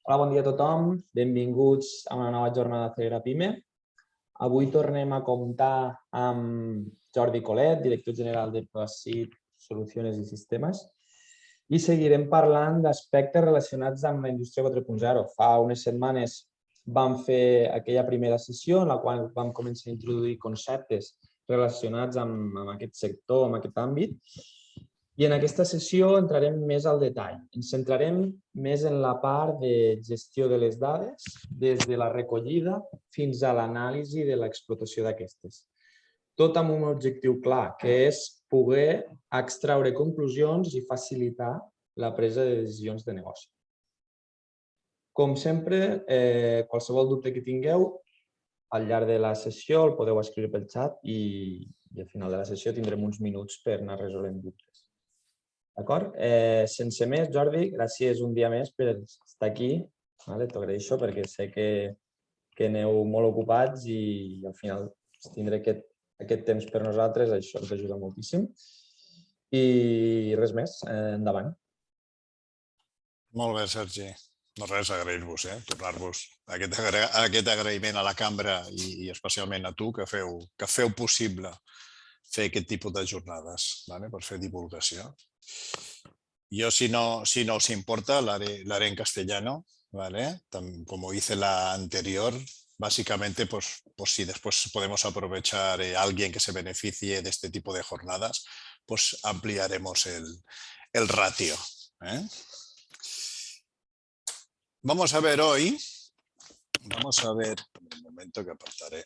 Hola, bon dia a tothom. Benvinguts a una nova jornada de Celera Pime. Avui tornem a comptar amb Jordi Colet, director general de ProSit Soluciones i Sistemes, i seguirem parlant d'aspectes relacionats amb la indústria 4.0. Fa unes setmanes vam fer aquella primera sessió en la qual vam començar a introduir conceptes relacionats amb aquest sector, amb aquest àmbit. I en aquesta sessió entrarem més al detall. Ens centrarem més en la part de gestió de les dades, des de la recollida fins a l'anàlisi de l'explotació d'aquestes. Tot amb un objectiu clar, que és poder extraure conclusions i facilitar la presa de decisions de negoci. Com sempre, qualsevol dubte que tingueu, al llarg de la sessió el podeu escriure pel xat i al final de la sessió tindrem uns minuts per anar resolent dubtes. D'acord? Sense més, Jordi, gràcies un dia més per estar aquí. T'ho agraeixo perquè sé que aneu molt ocupats i al final tindré aquest temps per nosaltres, això ens ajuda moltíssim. I res més, endavant. Molt bé, Sergi. No res, agrair-vos, tornar-vos aquest agraïment a la cambra i especialment a tu que feu possible fer aquest tipus de jornades per fer divulgació. Yo, si no os importa, la haré en castellano, ¿vale? Como hice la anterior, básicamente, pues si después podemos aprovechar alguien que se beneficie de este tipo de jornadas, pues ampliaremos el ratio. Vamos a ver hoy, un momento que apartaré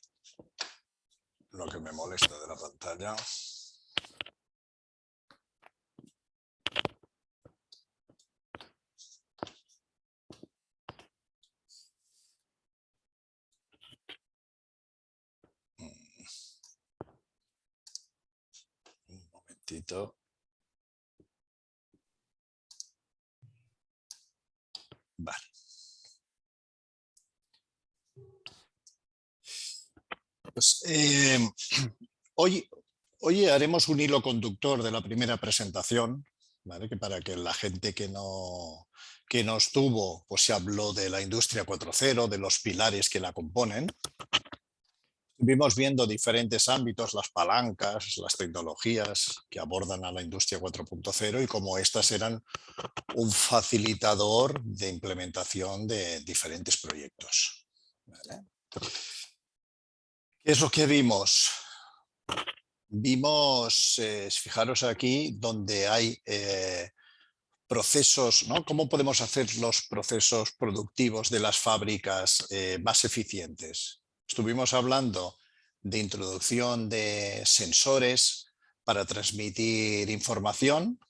lo que me molesta de la pantalla. Un momentito. Vale. Pues, hoy haremos un hilo conductor de la primera presentación, ¿vale? Que para que la gente que no estuvo, pues se habló de la industria 4.0, de los pilares que la componen. Estuvimos viendo diferentes ámbitos, las palancas, las tecnologías que abordan a la industria 4.0 y cómo estas eran un facilitador de implementación de diferentes proyectos. ¿Vale? ¿Qué es lo que vimos? Vimos, fijaros aquí, donde hay procesos, ¿no? ¿Cómo podemos hacer los procesos productivos de las fábricas más eficientes? Estuvimos hablando de introducción de sensores para transmitir información.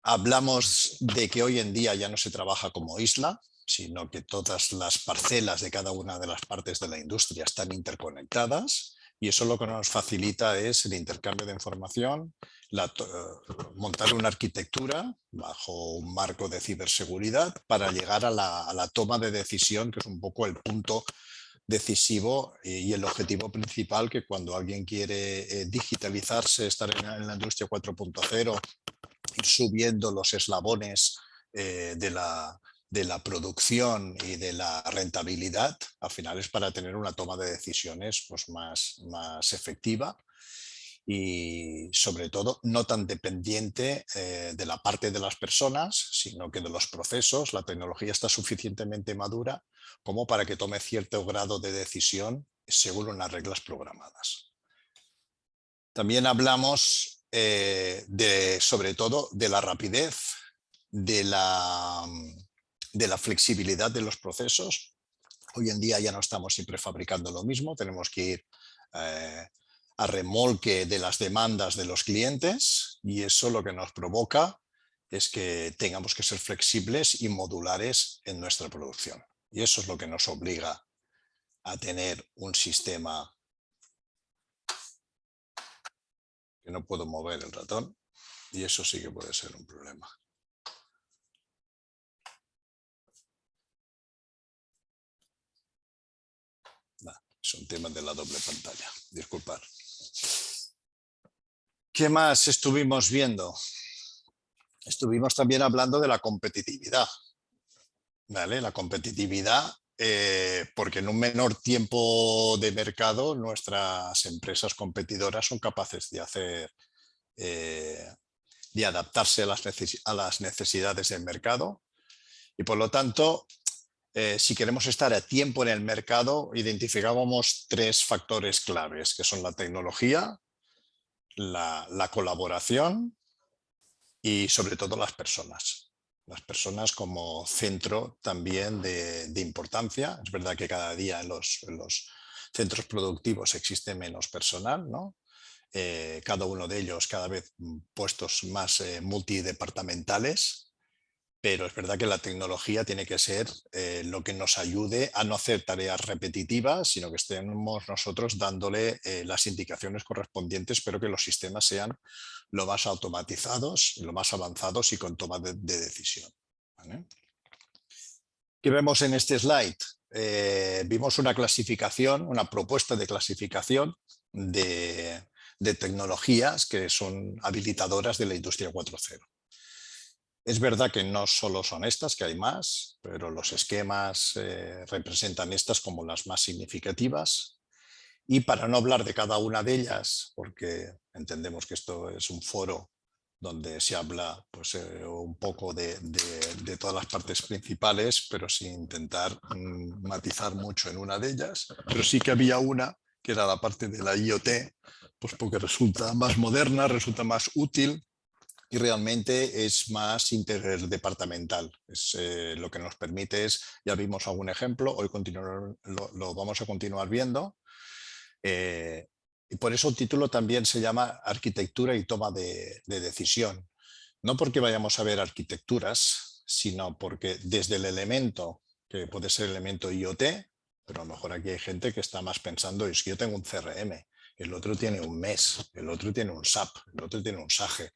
Hablamos de que hoy en día ya no se trabaja como isla, sino que todas las parcelas de cada una de las partes de la industria están interconectadas y eso lo que nos facilita es el intercambio de información, montar una arquitectura bajo un marco de ciberseguridad para llegar a la toma de decisión, que es un poco el punto decisivo y el objetivo principal, que cuando alguien quiere digitalizarse, estar en la industria 4.0, ir subiendo los eslabones de la producción y de la rentabilidad, al final es para tener una toma de decisiones pues, más efectiva y sobre todo no tan dependiente de la parte de las personas, sino que de los procesos. La tecnología está suficientemente madura como para que tome cierto grado de decisión según unas reglas programadas. También hablamos sobre todo de la rapidez, de la flexibilidad de los procesos. Hoy en día ya no estamos siempre fabricando lo mismo, tenemos que ir a remolque de las demandas de los clientes y eso lo que nos provoca es que tengamos que ser flexibles y modulares en nuestra producción. Y eso es lo que nos obliga a tener un sistema que no puedo mover el ratón y eso sí que puede ser un problema. Es un tema de la doble pantalla, disculpad. ¿Qué más estuvimos viendo? Estuvimos también hablando de la competitividad. ¿vale? La competitividad, porque en un menor tiempo de mercado nuestras empresas competidoras son capaces de hacer, de adaptarse a las necesidades del mercado y por lo tanto, si queremos estar a tiempo en el mercado, identificábamos 3 factores claves, que son la tecnología, la colaboración y sobre todo las personas. Las personas como centro también de importancia. Es verdad que cada día en los centros productivos existe menos personal, ¿no? Cada uno de ellos cada vez puestos más multidepartamentales, pero es verdad que la tecnología tiene que ser lo que nos ayude a no hacer tareas repetitivas, sino que estemos nosotros dándole las indicaciones correspondientes, pero que los sistemas sean lo más automatizados, lo más avanzados y con toma de decisión. ¿Vale? ¿Qué vemos en este slide? Vimos una clasificación, una propuesta de clasificación de tecnologías que son habilitadoras de la industria 4.0. Es verdad que no solo son estas, que hay más, pero los esquemas representan estas como las más significativas. Y para no hablar de cada una de ellas, porque entendemos que esto es un foro donde se habla pues, un poco de todas las partes principales, pero sin intentar matizar mucho en una de ellas. Pero sí que había una, que era la parte de la IoT, pues porque resulta más moderna, resulta más útil, y realmente es más interdepartamental. Es, lo que nos permite es, ya vimos algún ejemplo, hoy lo vamos a continuar viendo, y por eso el título también se llama Arquitectura y toma de decisión. No porque vayamos a ver arquitecturas, sino porque desde el elemento, que puede ser el elemento IoT, pero a lo mejor aquí hay gente que está más pensando, es que yo tengo un CRM, el otro tiene un MES, el otro tiene un SAP, el otro tiene un SAGE.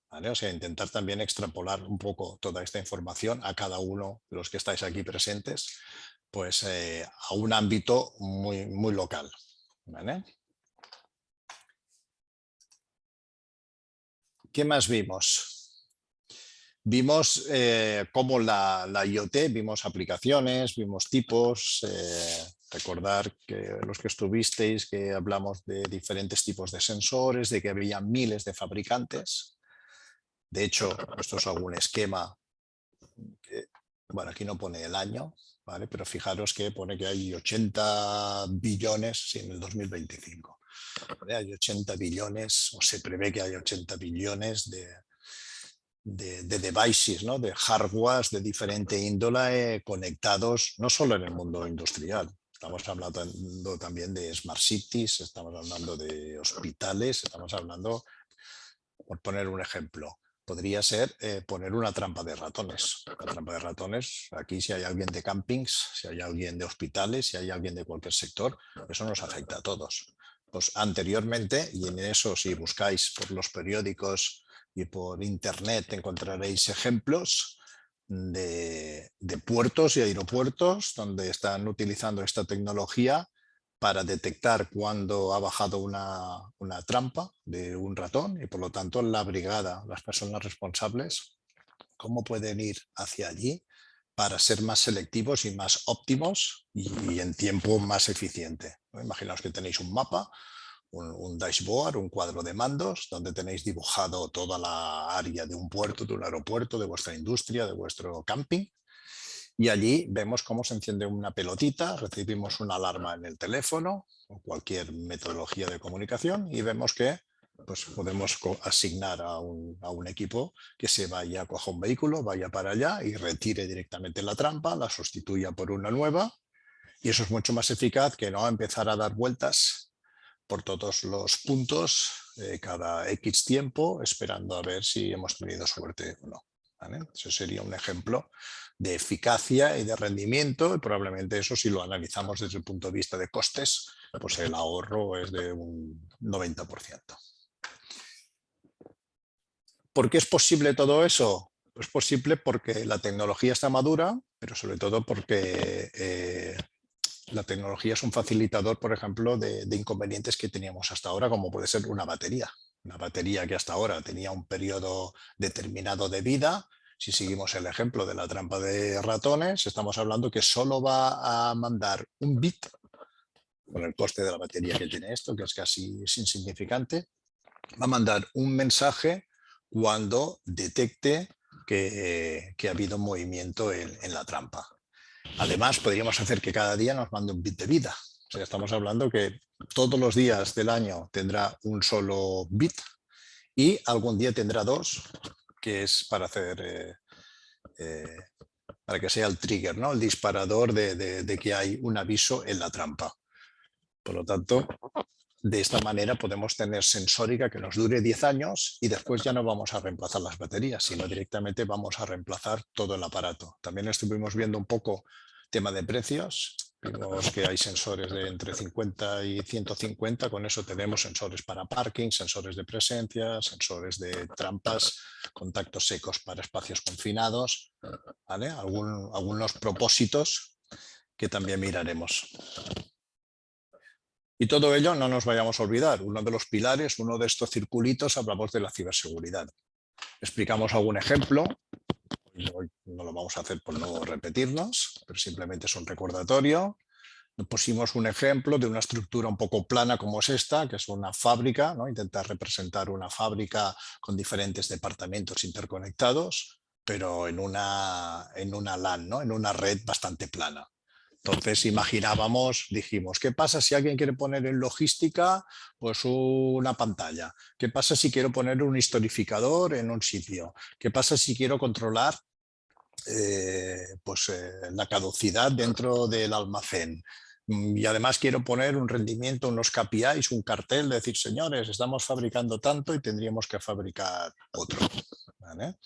¿Vale? O sea, intentar también extrapolar un poco toda esta información a cada uno de los que estáis aquí presentes, pues a un ámbito muy, muy local. ¿Vale? ¿Qué más vimos? Vimos cómo la IoT, vimos aplicaciones, vimos tipos. Recordar que los que estuvisteis que hablamos de diferentes tipos de sensores, de que había miles de fabricantes. De hecho, esto es algún esquema que, bueno, aquí no pone el año, ¿vale? Pero fijaros que pone que hay 80 billones sí, en el 2025. ¿Vale? Hay 80 billones, o se prevé que hay 80 billones de devices, ¿no? De hardwares de diferente índole conectados, no solo en el mundo industrial. Estamos hablando también de smart cities, estamos hablando de hospitales, estamos hablando, por poner un ejemplo, podría ser poner una trampa de ratones. La trampa de ratones, aquí si hay alguien de campings, si hay alguien de hospitales, si hay alguien de cualquier sector, eso nos afecta a todos. Pues anteriormente, y en eso si buscáis por los periódicos y por internet encontraréis ejemplos de puertos y aeropuertos donde están utilizando esta tecnología para detectar cuándo ha bajado una trampa de un ratón y por lo tanto la brigada, las personas responsables, cómo pueden ir hacia allí para ser más selectivos y más óptimos y en tiempo más eficiente. Imaginaos que tenéis un mapa, un dashboard, un cuadro de mandos donde tenéis dibujado toda la área de un puerto, de un aeropuerto, de vuestra industria, de vuestro camping. Y allí vemos cómo se enciende una pelotita, recibimos una alarma en el teléfono o cualquier metodología de comunicación y vemos que pues, podemos asignar a un equipo que se vaya, coja un vehículo, vaya para allá y retire directamente la trampa, la sustituya por una nueva. Y eso es mucho más eficaz que no empezar a dar vueltas por todos los puntos cada X tiempo, esperando a ver si hemos tenido suerte o no. ¿Vale? Eso sería un ejemplo de eficacia y de rendimiento, y probablemente eso, si lo analizamos desde el punto de vista de costes, pues el ahorro es de un 90%. ¿Por qué es posible todo eso? Es posible porque la tecnología está madura, pero sobre todo porque la tecnología es un facilitador, por ejemplo, de inconvenientes que teníamos hasta ahora, como puede ser una batería. Una batería que hasta ahora tenía un periodo determinado de vida Si seguimos el ejemplo de la trampa de ratones, estamos hablando que solo va a mandar un bit, con el coste de la batería que tiene esto, que es casi insignificante, va a mandar un mensaje cuando detecte que ha habido movimiento en la trampa. Además, podríamos hacer que cada día nos mande un bit de vida. O sea, estamos hablando que todos los días del año tendrá un solo bit y algún día tendrá dos, que es para hacer, para que sea el trigger, ¿no? El disparador de que hay un aviso en la trampa. Por lo tanto, de esta manera podemos tener sensórica que nos dure 10 años y después ya no vamos a reemplazar las baterías, sino directamente vamos a reemplazar todo el aparato. También estuvimos viendo un poco tema de precios. Vimos que hay sensores de entre 50 y 150, con eso tenemos sensores para parking, sensores de presencia, sensores de trampas, contactos secos para espacios confinados, ¿vale? Algunos propósitos que también miraremos. Y todo ello no nos vayamos a olvidar. Uno de los pilares, uno de estos circulitos, hablamos de la ciberseguridad. Explicamos algún ejemplo. Hoy no lo vamos a hacer por no repetirnos, pero simplemente es un recordatorio. Pusimos un ejemplo de una estructura un poco plana como es esta, que es una fábrica, ¿no? Intentar representar una fábrica con diferentes departamentos interconectados, pero en una LAN, ¿no? En una red bastante plana. Entonces imaginábamos, dijimos, ¿qué pasa si alguien quiere poner en logística pues una pantalla? ¿Qué pasa si quiero poner un historificador en un sitio? ¿Qué pasa si quiero controlar la caducidad dentro del almacén? Y además quiero poner un rendimiento, unos KPIs, un cartel, de decir, señores, estamos fabricando tanto y tendríamos que fabricar otro, ¿vale?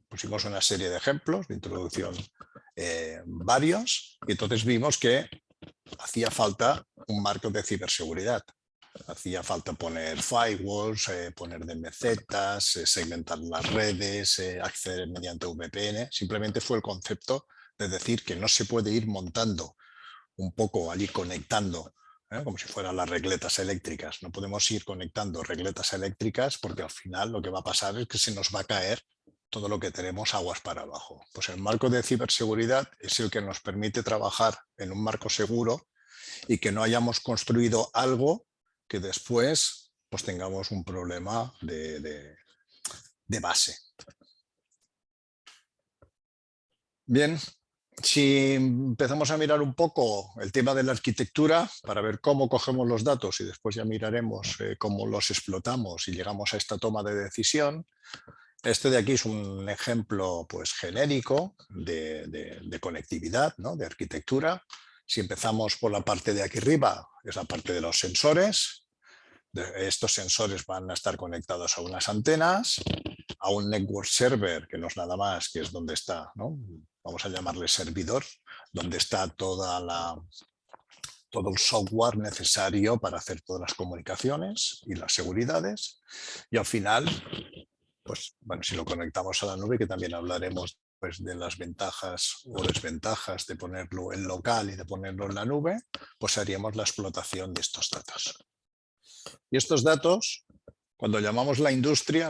Pusimos una serie de ejemplos de introducción, varios, y entonces vimos que hacía falta un marco de ciberseguridad. Hacía falta poner firewalls, poner DMZs, segmentar las redes, acceder mediante VPN. Simplemente fue el concepto de decir que no se puede ir montando un poco allí conectando, como si fueran las regletas eléctricas. No podemos ir conectando regletas eléctricas porque al final lo que va a pasar es que se nos va a caer todo lo que tenemos aguas para abajo. Pues el marco de ciberseguridad es el que nos permite trabajar en un marco seguro y que no hayamos construido algo que después pues tengamos un problema de base. Bien, si empezamos a mirar un poco el tema de la arquitectura para ver cómo cogemos los datos y después ya miraremos cómo los explotamos y llegamos a esta toma de decisión. Este de aquí es un ejemplo pues, genérico de conectividad, ¿no? De arquitectura. Si empezamos por la parte de aquí arriba, es la parte de los sensores. Estos sensores van a estar conectados a unas antenas, a un network server, que no es nada más, que es donde está, ¿no? Vamos a llamarle servidor, donde está todo el software necesario para hacer todas las comunicaciones y las seguridades. Y al final, pues bueno, si lo conectamos a la nube, que también hablaremos pues, de las ventajas o desventajas de ponerlo en local y de ponerlo en la nube, pues haríamos la explotación de estos datos. Y estos datos, cuando llamamos la industria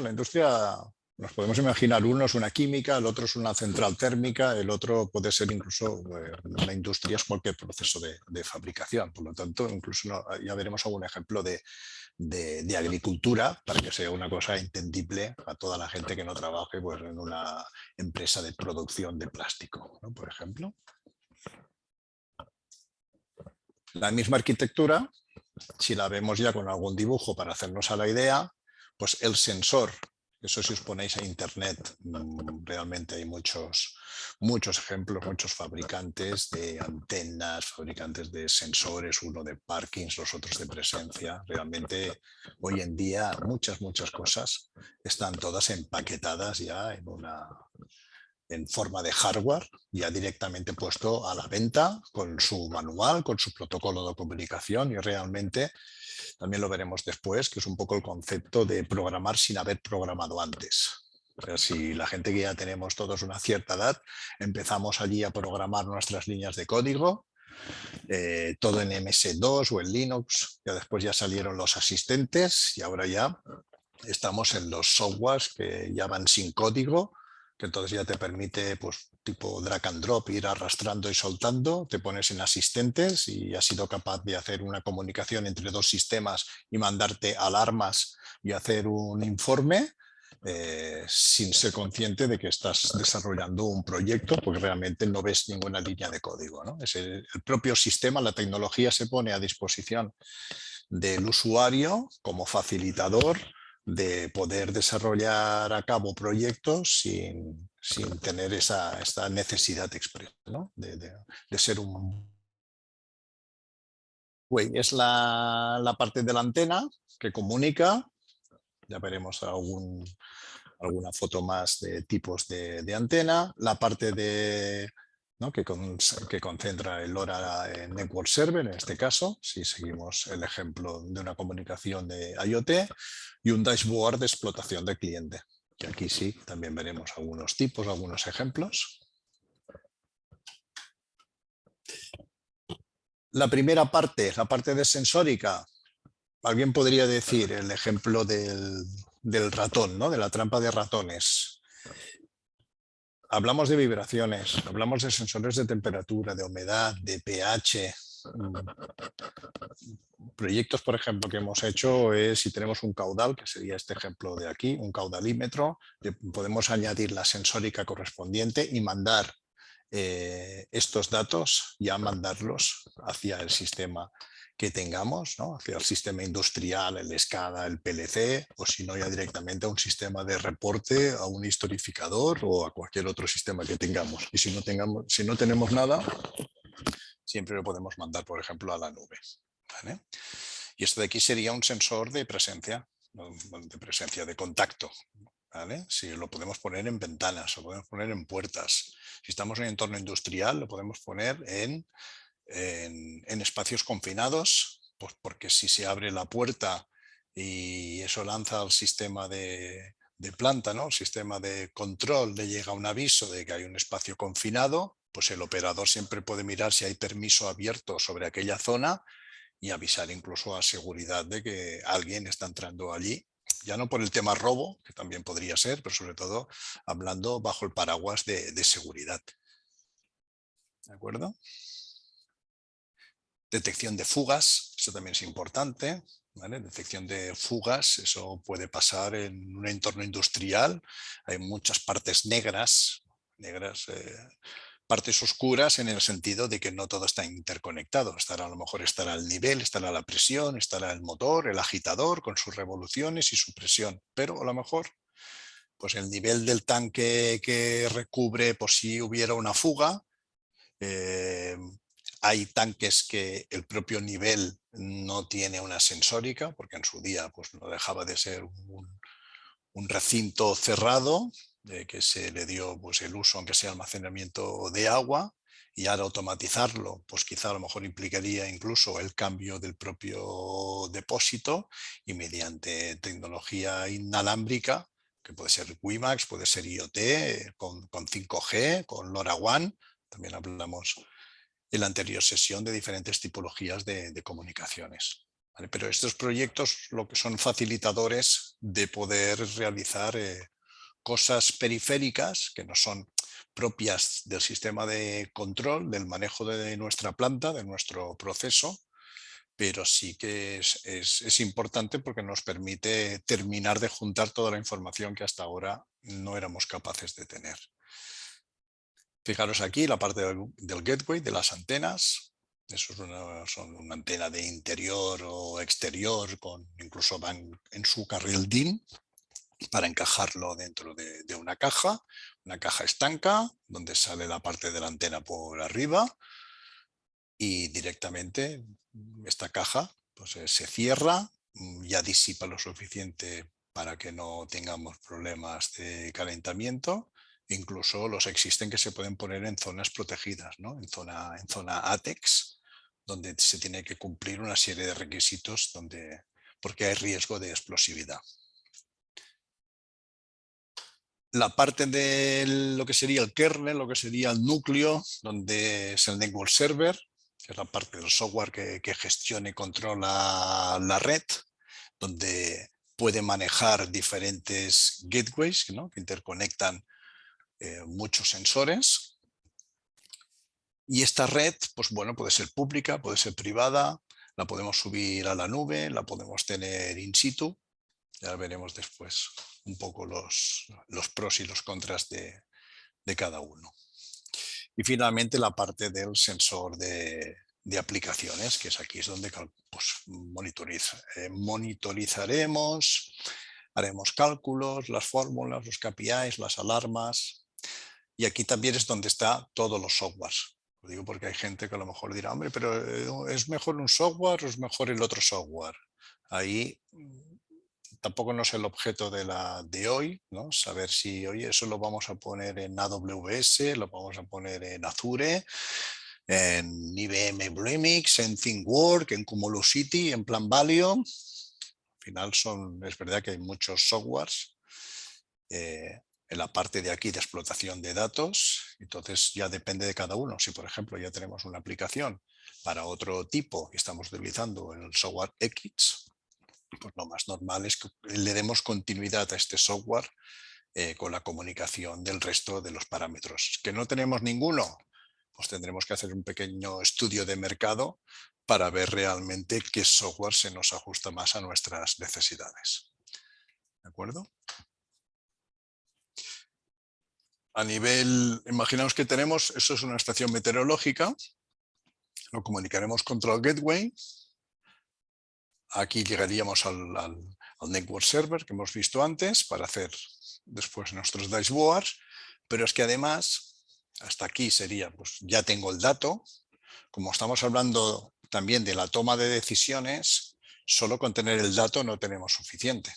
nos podemos imaginar, uno es una química, el otro es una central térmica, el otro puede ser incluso, una industria es cualquier proceso de fabricación. Por lo tanto, incluso ya veremos algún ejemplo de agricultura para que sea una cosa entendible a toda la gente que no trabaje pues, en una empresa de producción de plástico, ¿no? Por ejemplo. La misma arquitectura, si la vemos ya con algún dibujo para hacernos a la idea, pues el sensor, eso si os ponéis a internet, realmente hay muchos ejemplos, muchos fabricantes de antenas, fabricantes de sensores, uno de parkings, los otros de presencia. Realmente hoy en día muchas cosas están todas empaquetadas ya en forma de hardware, ya directamente puesto a la venta con su manual, con su protocolo de comunicación, y realmente también lo veremos después, que es un poco el concepto de programar sin haber programado antes. O sea, si la gente que ya tenemos todos una cierta edad, empezamos allí a programar nuestras líneas de código, todo en MS2 o en Linux, ya después ya salieron los asistentes y ahora ya estamos en los softwares que ya van sin código, que entonces ya te permite, pues, tipo drag and drop, ir arrastrando y soltando, te pones en asistentes y has sido capaz de hacer una comunicación entre dos sistemas y mandarte alarmas y hacer un informe sin ser consciente de que estás desarrollando un proyecto porque realmente no ves ninguna línea de código, ¿no? Es el propio sistema, la tecnología se pone a disposición del usuario como facilitador de poder desarrollar a cabo proyectos sin tener esta necesidad expresa, ¿no? de ser un... Es la parte de la antena que comunica. Ya veremos alguna foto más de tipos de antena. La parte de, ¿no? que concentra el LoRa Network Server, en este caso, si seguimos el ejemplo de una comunicación de IoT, y un dashboard de explotación de cliente, que aquí sí también veremos algunos tipos, algunos ejemplos. La primera parte, la parte de sensórica, alguien podría decir el ejemplo del ratón, ¿no? De la trampa de ratones. Hablamos de vibraciones, hablamos de sensores de temperatura, de humedad, de pH. Proyectos, por ejemplo, que hemos hecho es, si tenemos un caudal, que sería este ejemplo de aquí, un caudalímetro, podemos añadir la sensórica correspondiente y mandar estos datos, ya mandarlos hacia el sistema que tengamos, ¿no? Hacia el sistema industrial, el SCADA, el PLC, o si no ya directamente a un sistema de reporte, a un historificador o a cualquier otro sistema que tengamos. Y si no tenemos nada, siempre lo podemos mandar, por ejemplo, a la nube, ¿vale? Y esto de aquí sería un sensor de presencia de contacto, ¿vale? Si lo podemos poner en ventanas, lo podemos poner en puertas. Si estamos en un entorno industrial, lo podemos poner en espacios confinados, pues porque si se abre la puerta y eso lanza al sistema de planta, ¿no? El sistema de control, le llega un aviso de que hay un espacio confinado, pues el operador siempre puede mirar si hay permiso abierto sobre aquella zona y avisar incluso a seguridad de que alguien está entrando allí, ya no por el tema robo, que también podría ser, pero sobre todo hablando bajo el paraguas de seguridad. ¿De acuerdo? Detección de fugas, eso también es importante, ¿vale? Detección de fugas, eso puede pasar en un entorno industrial, hay muchas partes negras, partes oscuras en el sentido de que no todo está interconectado. A lo mejor estará el nivel, estará la presión, estará el motor, el agitador con sus revoluciones y su presión, pero a lo mejor pues el nivel del tanque que recubre por si hubiera una fuga. Hay tanques que el propio nivel no tiene una sensórica, porque en su día pues, no dejaba de ser un recinto cerrado, que se le dio pues, el uso, aunque sea almacenamiento de agua, y ahora automatizarlo, pues quizá a lo mejor implicaría incluso el cambio del propio depósito y mediante tecnología inalámbrica, que puede ser WiMAX, puede ser IoT, con 5G, con LoRaWAN, también hablamos en la anterior sesión de diferentes tipologías de comunicaciones. ¿Vale? Pero estos proyectos lo que son facilitadores de poder realizar cosas periféricas que no son propias del sistema de control, del manejo de nuestra planta, de nuestro proceso, pero sí que es importante porque nos permite terminar de juntar toda la información que hasta ahora no éramos capaces de tener. Fijaros aquí la parte del gateway, de las antenas. Eso son una antena de interior o exterior, incluso van en su carril DIN para encajarlo dentro de una caja estanca, donde sale la parte de la antena por arriba y directamente esta caja pues, se cierra, ya disipa lo suficiente para que no tengamos problemas de calentamiento. Incluso los existen que se pueden poner en zonas protegidas, ¿no? en zona ATEX, donde se tiene que cumplir una serie de requisitos porque hay riesgo de explosividad. La parte de lo que sería el kernel, lo que sería el núcleo, donde es el network server, que es la parte del software que gestiona y controla la red, donde puede manejar diferentes gateways, ¿no? Que interconectan muchos sensores. Y esta red, pues bueno, puede ser pública, puede ser privada, la podemos subir a la nube, la podemos tener in situ. Ya veremos después un poco los pros y los contras de cada uno. Y finalmente la parte del sensor de aplicaciones, que es aquí es donde pues, monitorizaremos, haremos cálculos, las fórmulas, los KPIs, las alarmas. Y aquí también es donde está todos los softwares. Lo digo porque hay gente que a lo mejor dirá, hombre, pero ¿es mejor un software o es mejor el otro software? Ahí tampoco no es el objeto de hoy, ¿no? Saber si, oye, eso lo vamos a poner en AWS, lo vamos a poner en Azure, en IBM Remix, en ThinkWork, en Cumulocity, en Plan Value. Al final es verdad que hay muchos softwares en la parte de aquí de explotación de datos, entonces ya depende de cada uno. Si por ejemplo ya tenemos una aplicación para otro tipo y estamos utilizando el software X, pues lo más normal es que le demos continuidad a este software con la comunicación del resto de los parámetros. ¿Que no tenemos ninguno? Pues tendremos que hacer un pequeño estudio de mercado para ver realmente qué software se nos ajusta más a nuestras necesidades. ¿De acuerdo? A nivel, imaginaos que tenemos, esto es una estación meteorológica, lo comunicaremos contra el gateway. Aquí llegaríamos al network server que hemos visto antes para hacer después nuestros dashboards, pero es que además, hasta aquí sería, pues ya tengo el dato. Como estamos hablando también de la toma de decisiones, solo con tener el dato no tenemos suficiente,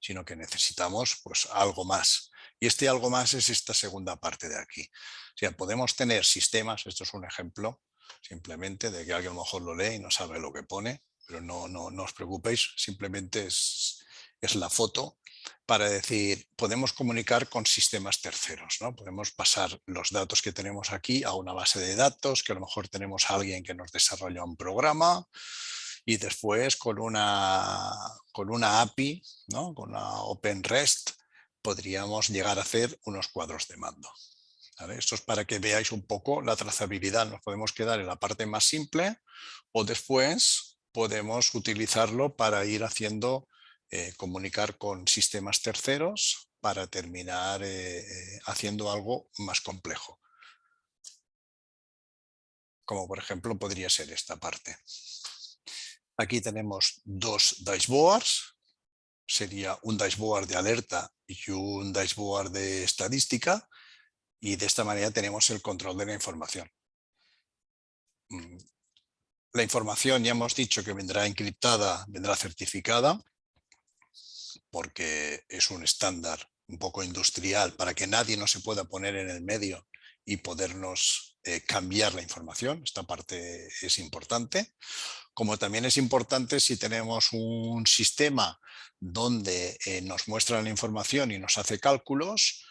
sino que necesitamos pues algo más. Y este algo más es esta segunda parte de aquí. O sea, podemos tener sistemas, esto es un ejemplo simplemente de que alguien a lo mejor lo lee y no sabe lo que pone, pero no os preocupéis, simplemente es la foto para decir, podemos comunicar con sistemas terceros, ¿no? Podemos pasar los datos que tenemos aquí a una base de datos, que a lo mejor tenemos a alguien que nos desarrolla un programa y después con una API, ¿no? Con una Open REST, podríamos llegar a hacer unos cuadros de mando. ¿Vale? Esto es para que veáis un poco la trazabilidad. Nos podemos quedar en la parte más simple o después podemos utilizarlo para ir haciendo, comunicar con sistemas terceros para terminar haciendo algo más complejo. Como por ejemplo podría ser esta parte. Aquí tenemos dos dashboards. Sería un dashboard de alerta y un dashboard de estadística. Y de esta manera tenemos el control de la información. La información ya hemos dicho que vendrá encriptada, vendrá certificada, porque es un estándar un poco industrial para que nadie no se pueda poner en el medio y podernos cambiar la información. Esta parte es importante. Como también es importante si tenemos un sistema donde nos muestra la información y nos hace cálculos,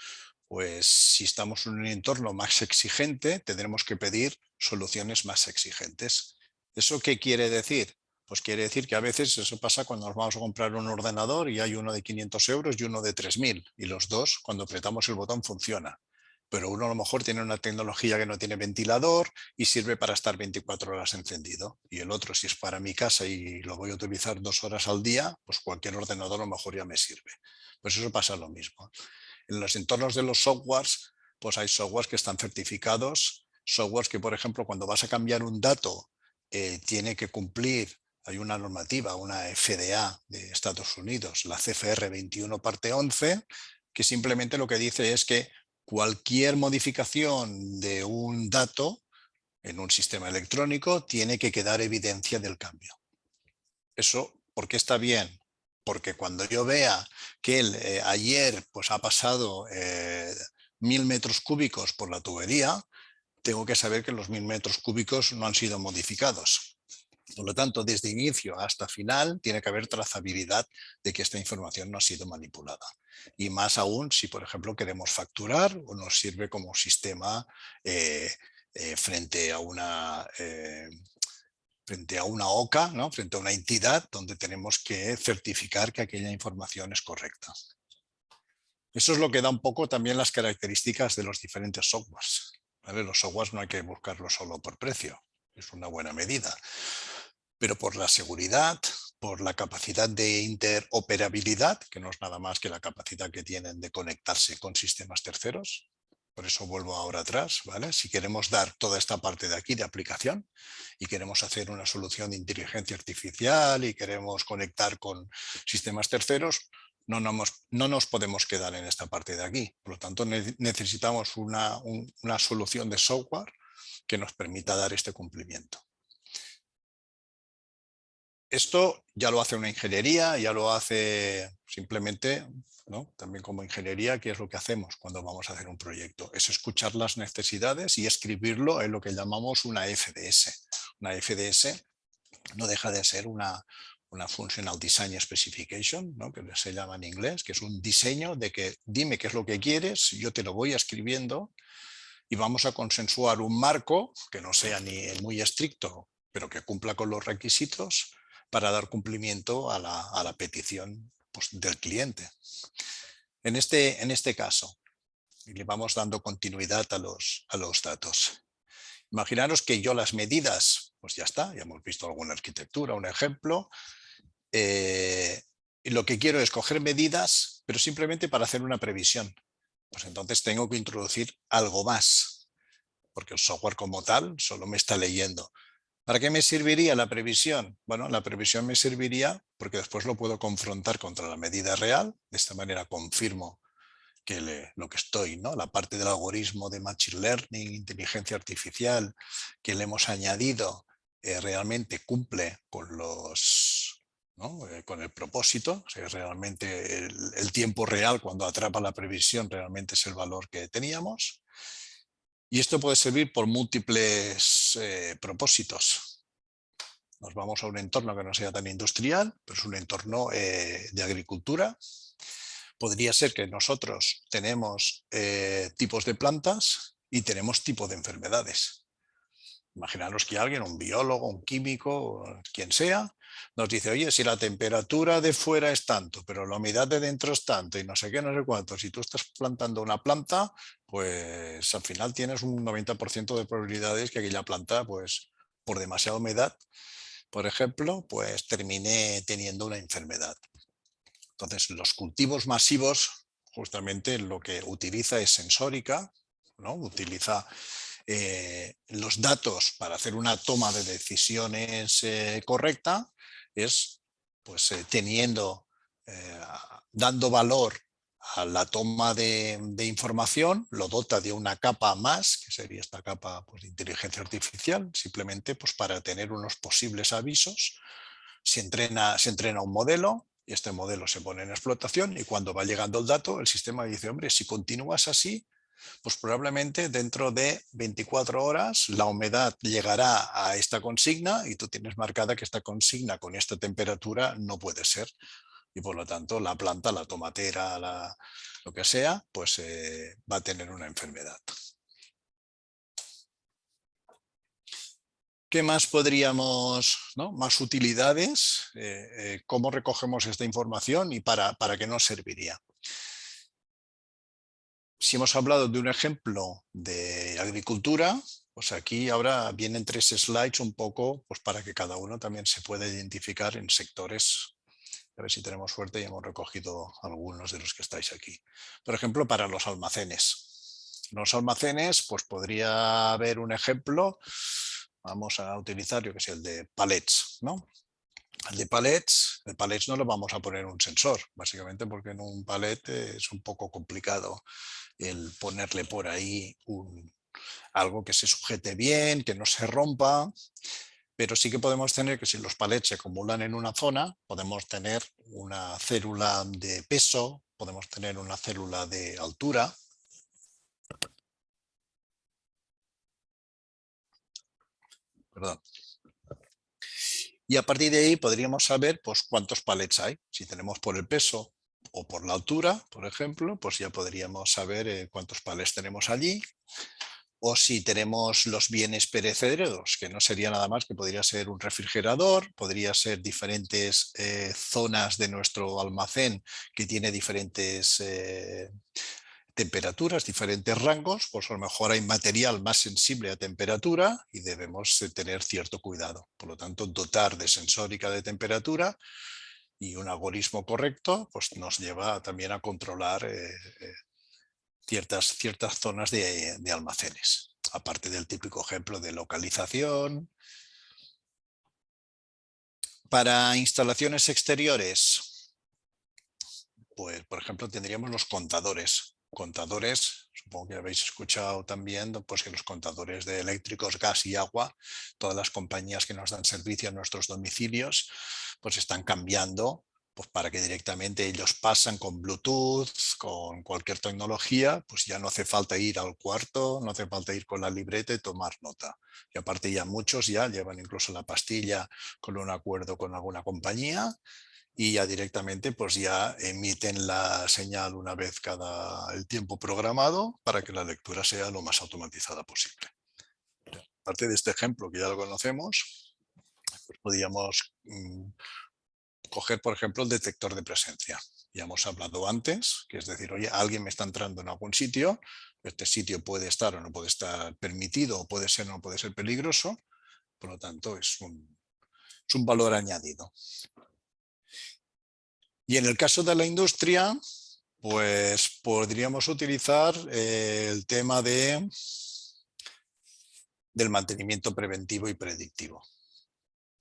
pues si estamos en un entorno más exigente, tendremos que pedir soluciones más exigentes. ¿Eso qué quiere decir? Pues quiere decir que a veces eso pasa cuando nos vamos a comprar un ordenador y hay uno de 500 euros y uno de 3.000 y los dos, cuando apretamos el botón, funciona. Pero uno a lo mejor tiene una tecnología que no tiene ventilador y sirve para estar 24 horas encendido. Y el otro, si es para mi casa y lo voy a utilizar 2 horas al día, pues cualquier ordenador a lo mejor ya me sirve. Pues eso pasa lo mismo. En los entornos de los softwares, pues hay softwares que están certificados, softwares que, por ejemplo, cuando vas a cambiar un dato, tiene que cumplir, hay una normativa, una FDA de Estados Unidos, la CFR 21 parte 11, que simplemente lo que dice es que cualquier modificación de un dato en un sistema electrónico tiene que quedar evidencia del cambio. Eso, ¿por qué está bien? Porque cuando yo vea que ayer pues, ha pasado 1.000 metros cúbicos por la tubería, tengo que saber que los 1.000 metros cúbicos no han sido modificados. Por lo tanto, desde inicio hasta final tiene que haber trazabilidad de que esta información no ha sido manipulada. Y más aún si, por ejemplo, queremos facturar o nos sirve como sistema frente a una OCA, ¿no? Frente a una entidad donde tenemos que certificar que aquella información es correcta. Eso es lo que da un poco también las características de los diferentes softwares, ¿vale? Los softwares no hay que buscarlos solo por precio, es una buena medida, pero por la seguridad, por la capacidad de interoperabilidad, que no es nada más que la capacidad que tienen de conectarse con sistemas terceros. Por eso vuelvo ahora atrás, ¿vale? Si queremos dar toda esta parte de aquí de aplicación y queremos hacer una solución de inteligencia artificial y queremos conectar con sistemas terceros, no nos podemos quedar en esta parte de aquí. Por lo tanto, necesitamos una solución de software que nos permita dar este cumplimiento. Esto ya lo hace una ingeniería, ya lo hace simplemente, ¿no? También como ingeniería, ¿qué es lo que hacemos cuando vamos a hacer un proyecto? Es escuchar las necesidades y escribirlo en lo que llamamos una FDS. Una FDS no deja de ser una Functional Design Specification, ¿no? Que se llama en inglés, que es un diseño de que dime qué es lo que quieres, yo te lo voy escribiendo y vamos a consensuar un marco que no sea ni muy estricto, pero que cumpla con los requisitos para dar cumplimiento a la petición, pues, del cliente. En este caso, le vamos dando continuidad a los datos. Imaginaros que yo las medidas, pues ya está, ya hemos visto alguna arquitectura, un ejemplo. Y lo que quiero es coger medidas, pero simplemente para hacer una previsión. Pues entonces tengo que introducir algo más, porque el software como tal solo me está leyendo. ¿Para qué me serviría la previsión? Bueno, la previsión me serviría porque después lo puedo confrontar contra la medida real. De esta manera confirmo que lo que estoy, ¿no? La parte del algoritmo de Machine Learning, inteligencia artificial, que le hemos añadido, realmente cumple con ¿no? Con el propósito. O sea, realmente el tiempo real cuando atrapa la previsión realmente es el valor que teníamos. Y esto puede servir por múltiples propósitos. Nos vamos a un entorno que no sea tan industrial, pero es un entorno de agricultura. Podría ser que nosotros tenemos tipos de plantas y tenemos tipos de enfermedades. Imaginaros que alguien, un biólogo, un químico, quien sea, nos dice, oye, si la temperatura de fuera es tanto, pero la humedad de dentro es tanto y no sé qué, no sé cuánto. Si tú estás plantando una planta, pues al final tienes un 90% de probabilidades que aquella planta, pues por demasiada humedad, por ejemplo, pues termine teniendo una enfermedad. Entonces, los cultivos masivos, justamente lo que utiliza es sensórica, ¿no? Utiliza los datos para hacer una toma de decisiones correcta, es pues dando valor a la toma de información, lo dota de una capa más, que sería esta capa, pues, de inteligencia artificial, simplemente pues para tener unos posibles avisos. Se entrena un modelo y este modelo se pone en explotación y cuando va llegando el dato, el sistema dice, hombre, si continúas así, pues probablemente dentro de 24 horas la humedad llegará a esta consigna y tú tienes marcada que esta consigna con esta temperatura no puede ser. Y por lo tanto la planta, la tomatera, lo que sea, pues va a tener una enfermedad. ¿Qué más podríamos, ¿no? Más utilidades? ¿Cómo recogemos esta información y para qué nos serviría? Si hemos hablado de un ejemplo de agricultura, pues aquí ahora vienen 3 slides un poco pues para que cada uno también se pueda identificar en sectores. A ver si tenemos suerte y hemos recogido algunos de los que estáis aquí. Por ejemplo, para los almacenes. Los almacenes, pues podría haber un ejemplo. Vamos a utilizar, yo que sé, el de palets, ¿no? El palets no le vamos a poner un sensor, básicamente porque en un palet es un poco complicado el ponerle por ahí algo que se sujete bien, que no se rompa, pero sí que podemos tener que si los palets se acumulan en una zona, podemos tener una célula de peso, podemos tener una célula de altura. Perdón. Y a partir de ahí podríamos saber pues, cuántos palets hay. Si tenemos por el peso o por la altura, por ejemplo, pues ya podríamos saber cuántos palets tenemos allí. O si tenemos los bienes perecederos, que no sería nada más que podría ser un refrigerador, podría ser diferentes zonas de nuestro almacén que tiene diferentes temperaturas, diferentes rangos, pues a lo mejor hay material más sensible a temperatura y debemos tener cierto cuidado. Por lo tanto, dotar de sensórica de temperatura y un algoritmo correcto pues nos lleva también a controlar ciertas zonas de almacenes, aparte del típico ejemplo de localización. Para instalaciones exteriores, pues por ejemplo tendríamos los contadores. Contadores, supongo que habéis escuchado también, pues que los contadores de eléctricos, gas y agua, todas las compañías que nos dan servicio a nuestros domicilios, pues están cambiando pues para que directamente ellos pasan con Bluetooth, con cualquier tecnología, pues ya no hace falta ir al cuarto, no hace falta ir con la libreta y tomar nota. Y aparte ya muchos ya llevan incluso la pastilla con un acuerdo con alguna compañía y ya directamente pues ya emiten la señal una vez cada el tiempo programado para que la lectura sea lo más automatizada posible. Aparte de este ejemplo que ya lo conocemos, pues podríamos coger, por ejemplo, el detector de presencia. Ya hemos hablado antes, que es decir, oye, alguien me está entrando en algún sitio, este sitio puede estar o no puede estar permitido, o puede ser o no puede ser peligroso, por lo tanto es un valor añadido. Y en el caso de la industria, pues podríamos utilizar el tema del mantenimiento preventivo y predictivo.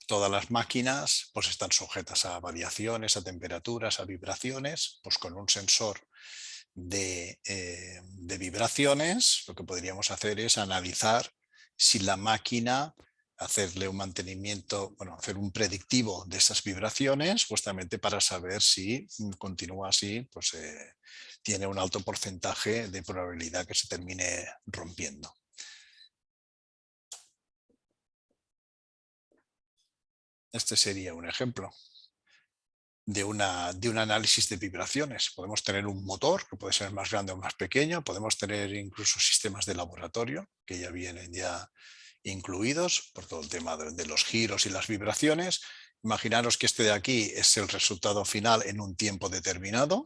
Todas las máquinas pues están sujetas a variaciones, a temperaturas, a vibraciones, pues con un sensor de vibraciones lo que podríamos hacer es analizar si la máquina, hacerle un mantenimiento, bueno, hacer un predictivo de esas vibraciones, justamente para saber si continúa así, pues tiene un alto porcentaje de probabilidad que se termine rompiendo. Este sería un ejemplo de un análisis de vibraciones. Podemos tener un motor que puede ser más grande o más pequeño, podemos tener incluso sistemas de laboratorio que ya vienen ya incluidos por todo el tema de los giros y las vibraciones. Imaginaros que este de aquí es el resultado final en un tiempo determinado.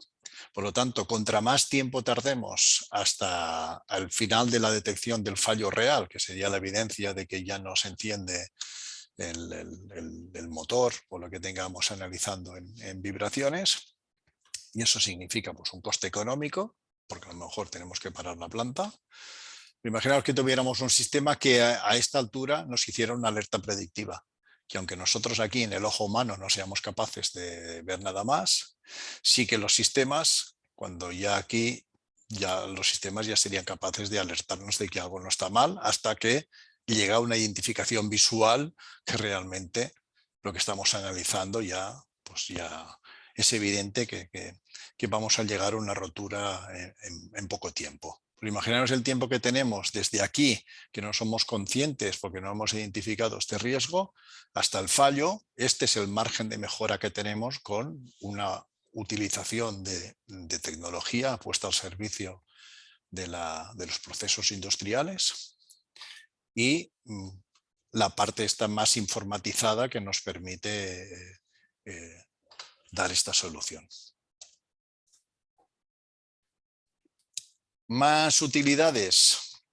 Por lo tanto, contra más tiempo tardemos hasta el final de la detección del fallo real, que sería la evidencia de que ya no se enciende el motor o lo que tengamos analizando en vibraciones, y eso significa pues un coste económico, porque a lo mejor tenemos que parar la planta. Imaginaos que tuviéramos un sistema que a esta altura nos hiciera una alerta predictiva, que aunque nosotros aquí en el ojo humano no seamos capaces de ver nada más, sí que los sistemas, cuando ya aquí, ya los sistemas ya serían capaces de alertarnos de que algo no está mal, hasta que llega a una identificación visual que realmente lo que estamos analizando ya, pues ya es evidente que vamos a llegar a una rotura en poco tiempo. Pero imaginaros el tiempo que tenemos desde aquí, que no somos conscientes porque no hemos identificado este riesgo, hasta el fallo. Este es el margen de mejora que tenemos con una utilización de tecnología puesta al servicio de los procesos industriales y la parte está más informatizada que nos permite dar esta solución. Más utilidades.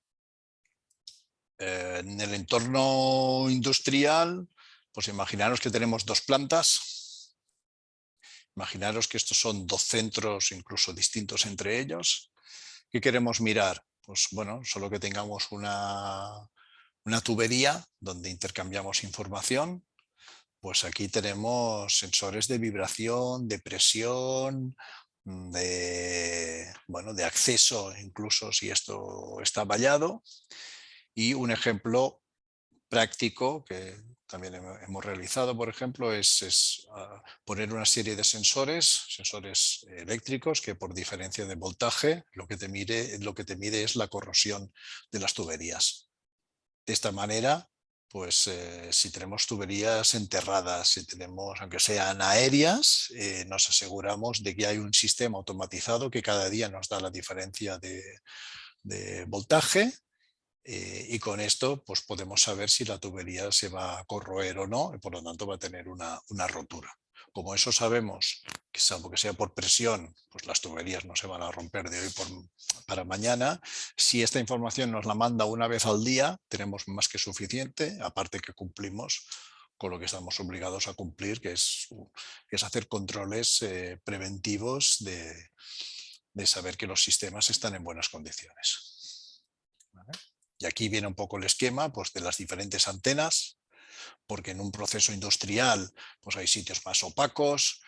En el entorno industrial, pues imaginaros que tenemos dos plantas. Imaginaros que estos son dos centros incluso distintos entre ellos. ¿Qué queremos mirar? Pues bueno, solo que tengamos una tubería donde intercambiamos información. Pues aquí tenemos sensores de vibración, de presión, de acceso, incluso si esto está vallado. Y un ejemplo práctico que también hemos realizado, por ejemplo, es poner una serie de sensores eléctricos que por diferencia de voltaje lo que te mide es la corrosión de las tuberías. De esta manera, pues si tenemos tuberías enterradas, si tenemos, aunque sean aéreas, nos aseguramos de que hay un sistema automatizado que cada día nos da la diferencia de voltaje. Y con esto pues podemos saber si la tubería se va a corroer o no y por lo tanto va a tener una rotura. Como eso sabemos que salvo que sea por presión, pues las tuberías no se van a romper de hoy para mañana. Si esta información nos la manda una vez al día, tenemos más que suficiente, aparte que cumplimos con lo que estamos obligados a cumplir, que es hacer controles preventivos de saber que los sistemas están en buenas condiciones. ¿Vale? Y aquí viene un poco el esquema pues, de las diferentes antenas, porque en un proceso industrial pues, hay sitios más opacos,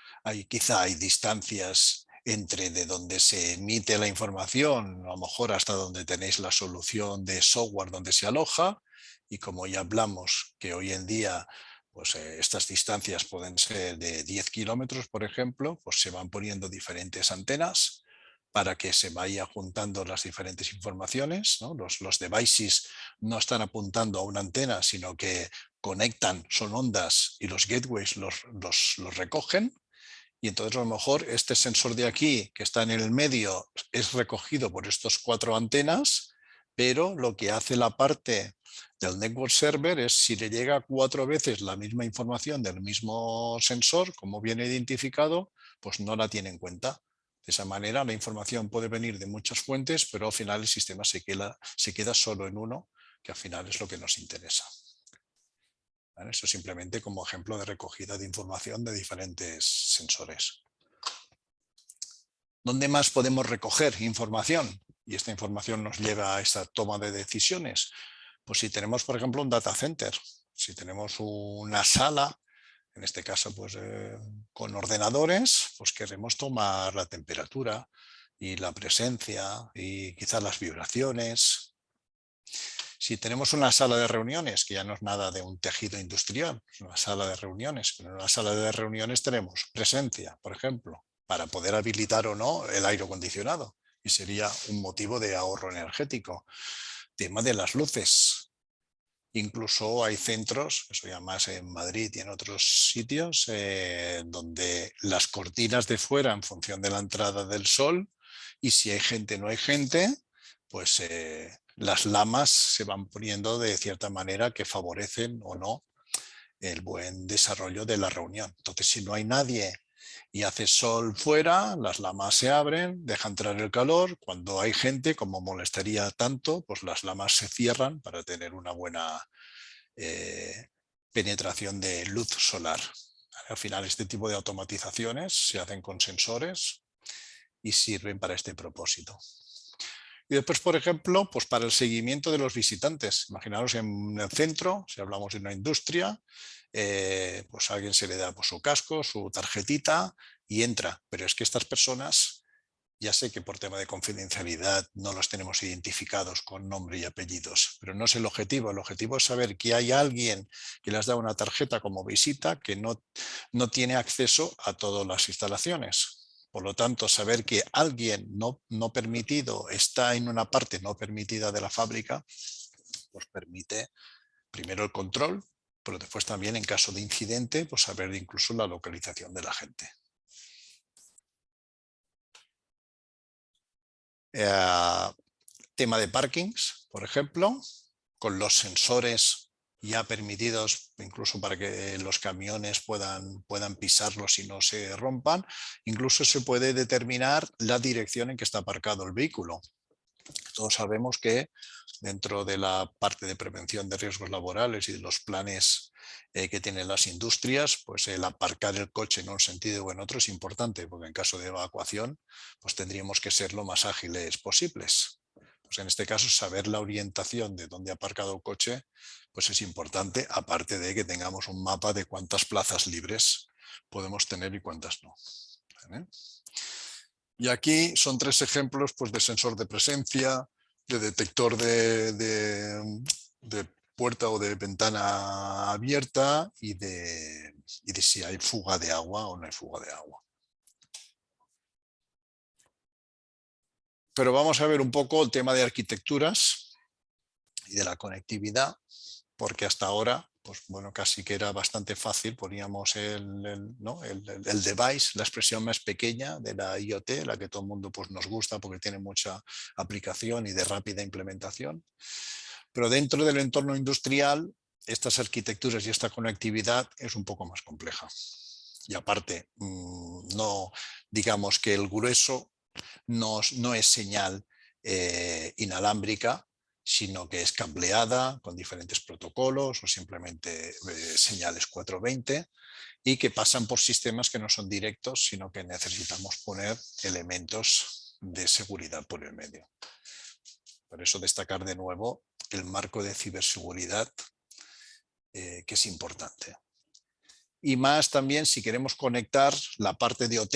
quizá hay distancias entre de donde se emite la información, a lo mejor hasta donde tenéis la solución de software donde se aloja, y como ya hablamos que hoy en día pues, estas distancias pueden ser de 10 kilómetros, por ejemplo, pues se van poniendo diferentes antenas para que se vaya juntando las diferentes informaciones, ¿no? Los devices no están apuntando a una antena, sino que conectan, son ondas y los gateways los recogen. Y entonces a lo mejor este sensor de aquí, que está en el medio, es recogido por estos 4 antenas, pero lo que hace la parte del network server es si le llega 4 veces la misma información del mismo sensor, como viene identificado, pues no la tiene en cuenta. De esa manera la información puede venir de muchas fuentes, pero al final el sistema se queda solo en uno, que al final es lo que nos interesa. ¿Vale? Eso simplemente como ejemplo de recogida de información de diferentes sensores. ¿Dónde más podemos recoger información? Y esta información nos lleva a esta toma de decisiones. Pues si tenemos, por ejemplo, un data center, si tenemos una sala, en este caso pues, con ordenadores, pues queremos tomar la temperatura y la presencia y quizás las vibraciones. Si tenemos una sala de reuniones, que ya no es nada de un tejido industrial, es una sala de reuniones, pero en una sala de reuniones tenemos presencia, por ejemplo, para poder habilitar o no el aire acondicionado, y sería un motivo de ahorro energético. Tema de las luces. Incluso hay centros, eso ya más en Madrid y en otros sitios, donde las cortinas de fuera en función de la entrada del sol, y si hay gente o no hay gente, pues las lamas se van poniendo de cierta manera que favorecen o no el buen desarrollo de la reunión. Entonces, si no hay nadie y hace sol fuera, las lamas se abren, deja entrar el calor. Cuando hay gente, como molestaría tanto, pues las lamas se cierran para tener una buena penetración de luz solar. Al final, este tipo de automatizaciones se hacen con sensores y sirven para este propósito. Y después, por ejemplo, pues para el seguimiento de los visitantes. Imaginaros en el centro, si hablamos de una industria, pues a alguien se le da pues, su casco, su tarjetita y entra. Pero es que estas personas, ya sé que por tema de confidencialidad no los tenemos identificados con nombre y apellidos, pero no es el objetivo. El objetivo es saber que hay alguien que les da una tarjeta como visita que no tiene acceso a todas las instalaciones. Por lo tanto, saber que alguien no permitido está en una parte no permitida de la fábrica, pues permite primero el control, pero después también en caso de incidente, pues saber incluso la localización de la gente. Tema de parkings, por ejemplo, con los sensores ya permitidos incluso para que los camiones puedan pisarlos y no se rompan. Incluso se puede determinar la dirección en que está aparcado el vehículo. Todos sabemos que dentro de la parte de prevención de riesgos laborales y de los planes que tienen las industrias, pues el aparcar el coche en un sentido o en otro es importante, porque en caso de evacuación pues tendríamos que ser lo más ágiles posibles. Pues en este caso, saber la orientación de dónde ha aparcado el coche pues es importante, aparte de que tengamos un mapa de cuántas plazas libres podemos tener y cuántas no. ¿Vale? Y aquí son 3 ejemplos pues, de sensor de presencia, de detector de puerta o de ventana abierta y de si hay fuga de agua o no hay fuga de agua. Pero vamos a ver un poco el tema de arquitecturas y de la conectividad, porque hasta ahora, pues bueno, casi que era bastante fácil, poníamos el device, la expresión más pequeña de la IoT, la que todo el mundo pues, nos gusta porque tiene mucha aplicación y de rápida implementación. Pero dentro del entorno industrial, estas arquitecturas y esta conectividad es un poco más compleja. Y aparte, no digamos que el grueso no es señal inalámbrica, sino que es cableada con diferentes protocolos o simplemente señales 420 y que pasan por sistemas que no son directos, sino que necesitamos poner elementos de seguridad por el medio. Por eso destacar de nuevo el marco de ciberseguridad, que es importante. Y más también si queremos conectar la parte de OT.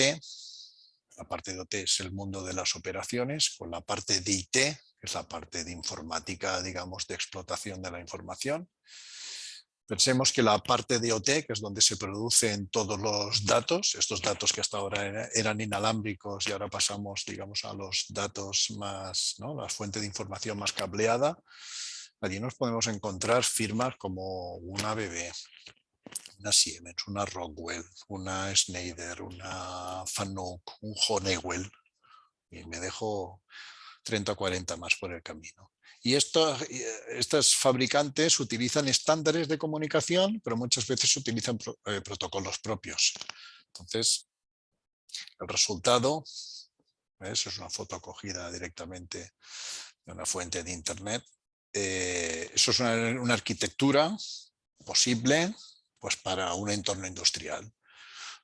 La parte de OT es el mundo de las operaciones, con la parte de IT, que es la parte de informática, digamos, de explotación de la información. Pensemos que la parte de OT, que es donde se producen todos los datos, estos datos que hasta ahora eran inalámbricos y ahora pasamos, digamos, a los datos más, ¿no?, la fuente de información más cableada. Allí nos podemos encontrar firmas como una ABB, una Siemens, una Rockwell, una Schneider, una Fanuc, un Honeywell, y me dejo 30 o 40 más por el camino. Y estos fabricantes utilizan estándares de comunicación, pero muchas veces utilizan protocolos propios. Entonces, el resultado, eso es una foto cogida directamente de una fuente de internet. Eso es una arquitectura posible, pues, para un entorno industrial,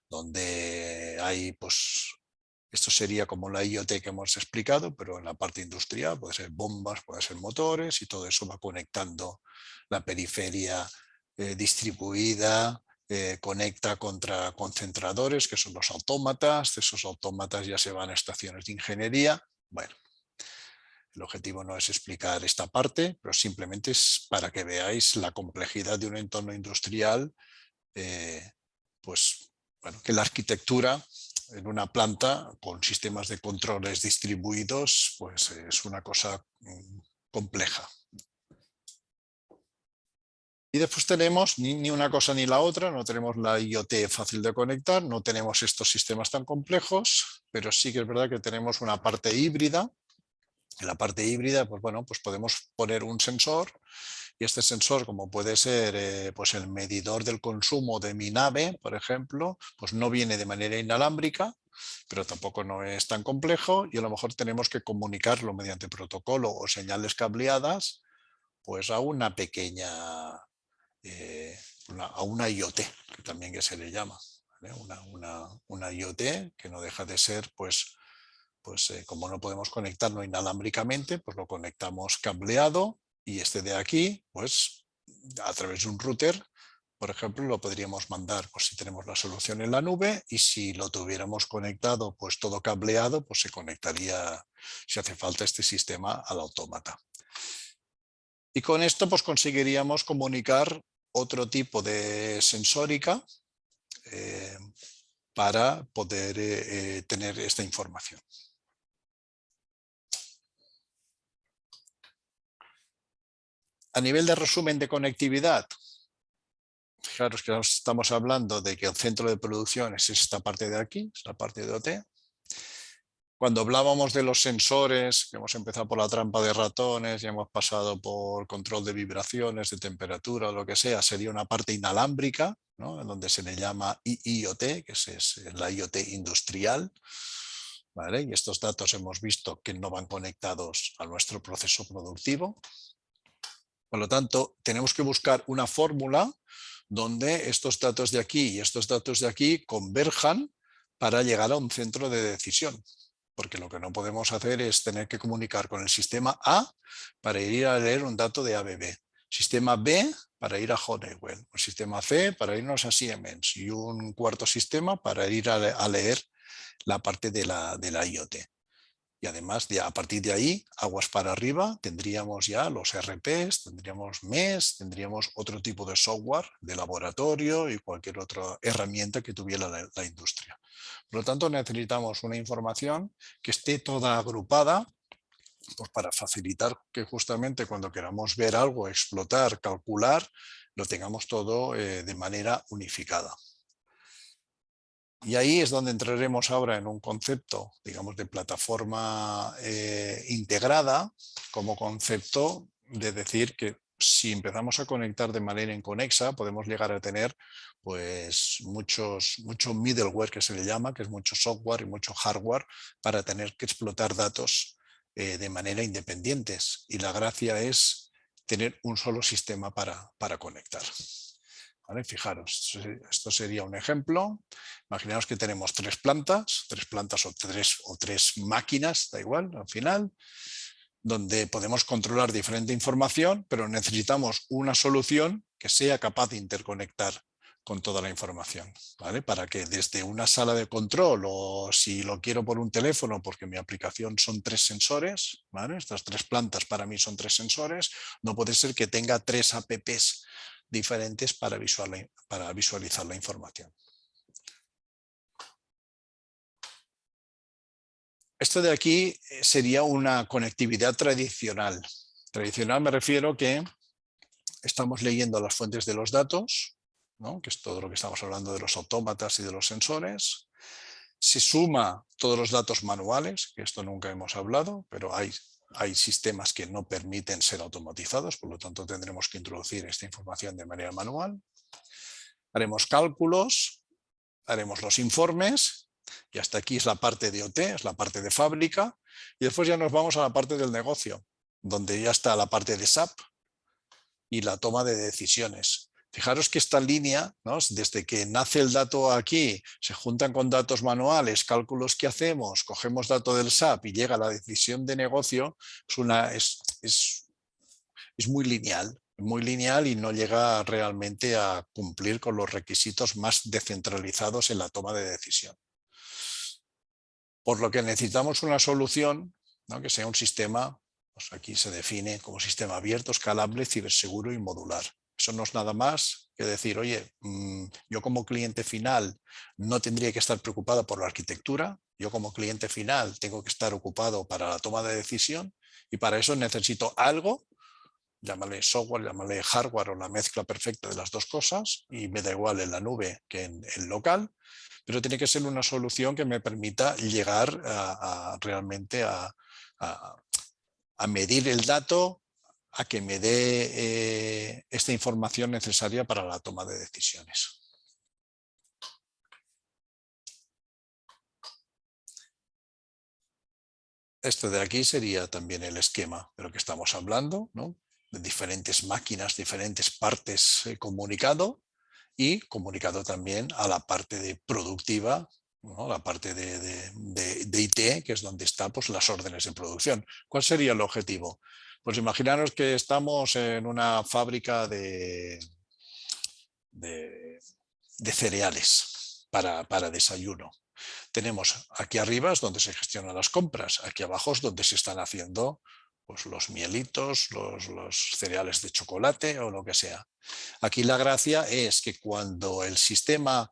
donde hay, pues, esto sería como la IoT que hemos explicado, pero en la parte industrial puede ser bombas, puede ser motores, y todo eso va conectando la periferia distribuida, conecta contra concentradores, que son los autómatas. De esos autómatas ya se van a estaciones de ingeniería. Bueno, el objetivo no es explicar esta parte, pero simplemente es para que veáis la complejidad de un entorno industrial, pues, bueno, que la arquitectura en una planta con sistemas de controles distribuidos, pues es una cosa compleja. Y después tenemos ni una cosa ni la otra, no tenemos la IoT fácil de conectar, no tenemos estos sistemas tan complejos, pero sí que es verdad que tenemos una parte híbrida. En la parte híbrida, pues bueno, pues podemos poner un sensor, y este sensor, como puede ser pues el medidor del consumo de mi nave, por ejemplo, pues no viene de manera inalámbrica, pero tampoco no es tan complejo, y a lo mejor tenemos que comunicarlo mediante protocolo o señales cableadas, pues a una pequeña, a una IoT, que también que se le llama, ¿vale? Una IoT que no deja de ser, pues como no podemos conectarlo inalámbricamente, pues lo conectamos cableado, y este de aquí, pues a través de un router, por ejemplo, lo podríamos mandar, pues si tenemos la solución en la nube, y si lo tuviéramos conectado, pues todo cableado, pues se conectaría, si hace falta, este sistema al autómata. Y con esto pues conseguiríamos comunicar otro tipo de sensórica para poder tener esta información. A nivel de resumen de conectividad, fijaros que estamos hablando de que el centro de producción es esta parte de aquí, es la parte de OT. Cuando hablábamos de los sensores, que hemos empezado por la trampa de ratones y hemos pasado por control de vibraciones, de temperatura o lo que sea, sería una parte inalámbrica, ¿no?, en donde se le llama IoT, que es la IoT industrial. ¿Vale? Y estos datos hemos visto que no van conectados a nuestro proceso productivo. Por lo tanto, tenemos que buscar una fórmula donde estos datos de aquí y estos datos de aquí converjan para llegar a un centro de decisión. Porque lo que no podemos hacer es tener que comunicar con el sistema A para ir a leer un dato de ABB, sistema B para ir a Honeywell, un sistema C para irnos a Siemens, y un cuarto sistema para ir a leer la parte de la IoT. Y además, a partir de ahí, aguas para arriba, tendríamos ya los RPs, tendríamos MES, tendríamos otro tipo de software de laboratorio y cualquier otra herramienta que tuviera la industria. Por lo tanto, necesitamos una información que esté toda agrupada, pues para facilitar que justamente cuando queramos ver algo, explotar, calcular, lo tengamos todo de manera unificada. Y ahí es donde entraremos ahora en un concepto, digamos, de plataforma integrada como concepto de decir que si empezamos a conectar de manera inconexa, podemos llegar a tener pues mucho middleware, que se le llama, que es mucho software y mucho hardware para tener que explotar datos de manera independientes. Y la gracia es tener un solo sistema para conectar. ¿Vale? Fijaros, esto sería un ejemplo. Imaginaos que tenemos tres plantas o tres máquinas, da igual, al final, donde podemos controlar diferente información, pero necesitamos una solución que sea capaz de interconectar con toda la información, ¿vale? Para que desde una sala de control, o si lo quiero por un teléfono, porque mi aplicación son 3 sensores, ¿vale? Estas 3 plantas para mí son 3 sensores, no puede ser que tenga 3 apps diferentes para visualizar la información. Esto de aquí sería una conectividad tradicional. Tradicional me refiero que estamos leyendo las fuentes de los datos, ¿no? Que es todo lo que estamos hablando de los autómatas y de los sensores. Se suma todos los datos manuales, que esto nunca hemos hablado, pero hay sistemas que no permiten ser automatizados, por lo tanto tendremos que introducir esta información de manera manual. Haremos cálculos, haremos los informes, y hasta aquí es la parte de OT, es la parte de fábrica, y después ya nos vamos a la parte del negocio, donde ya está la parte de SAP y la toma de decisiones. Fijaros que esta línea, ¿no? Desde que nace el dato aquí, se juntan con datos manuales, cálculos que hacemos, cogemos datos del SAP y llega a la decisión de negocio, es muy lineal y no llega realmente a cumplir con los requisitos más descentralizados en la toma de decisión. Por lo que necesitamos una solución, ¿no? Que sea un sistema, pues aquí se define como sistema abierto, escalable, ciberseguro y modular. Eso no es nada más que decir, oye, yo como cliente final no tendría que estar preocupado por la arquitectura, yo como cliente final tengo que estar ocupado para la toma de decisión, y para eso necesito algo, llámale software, llámale hardware o la mezcla perfecta de las dos cosas, y me da igual en la nube que en el local, pero tiene que ser una solución que me permita llegar realmente a medir el dato, a que me dé esta información necesaria para la toma de decisiones. Esto de aquí sería también el esquema de lo que estamos hablando, ¿no? De diferentes máquinas, diferentes partes comunicado, y comunicado también a la parte de productiva, ¿no? La parte de IT, que es donde están pues, las órdenes de producción. ¿Cuál sería el objetivo? Pues imaginaros que estamos en una fábrica de cereales para desayuno. Tenemos aquí arriba es donde se gestionan las compras, aquí abajo es donde se están haciendo pues, los mielitos, los cereales de chocolate o lo que sea. Aquí la gracia es que cuando el sistema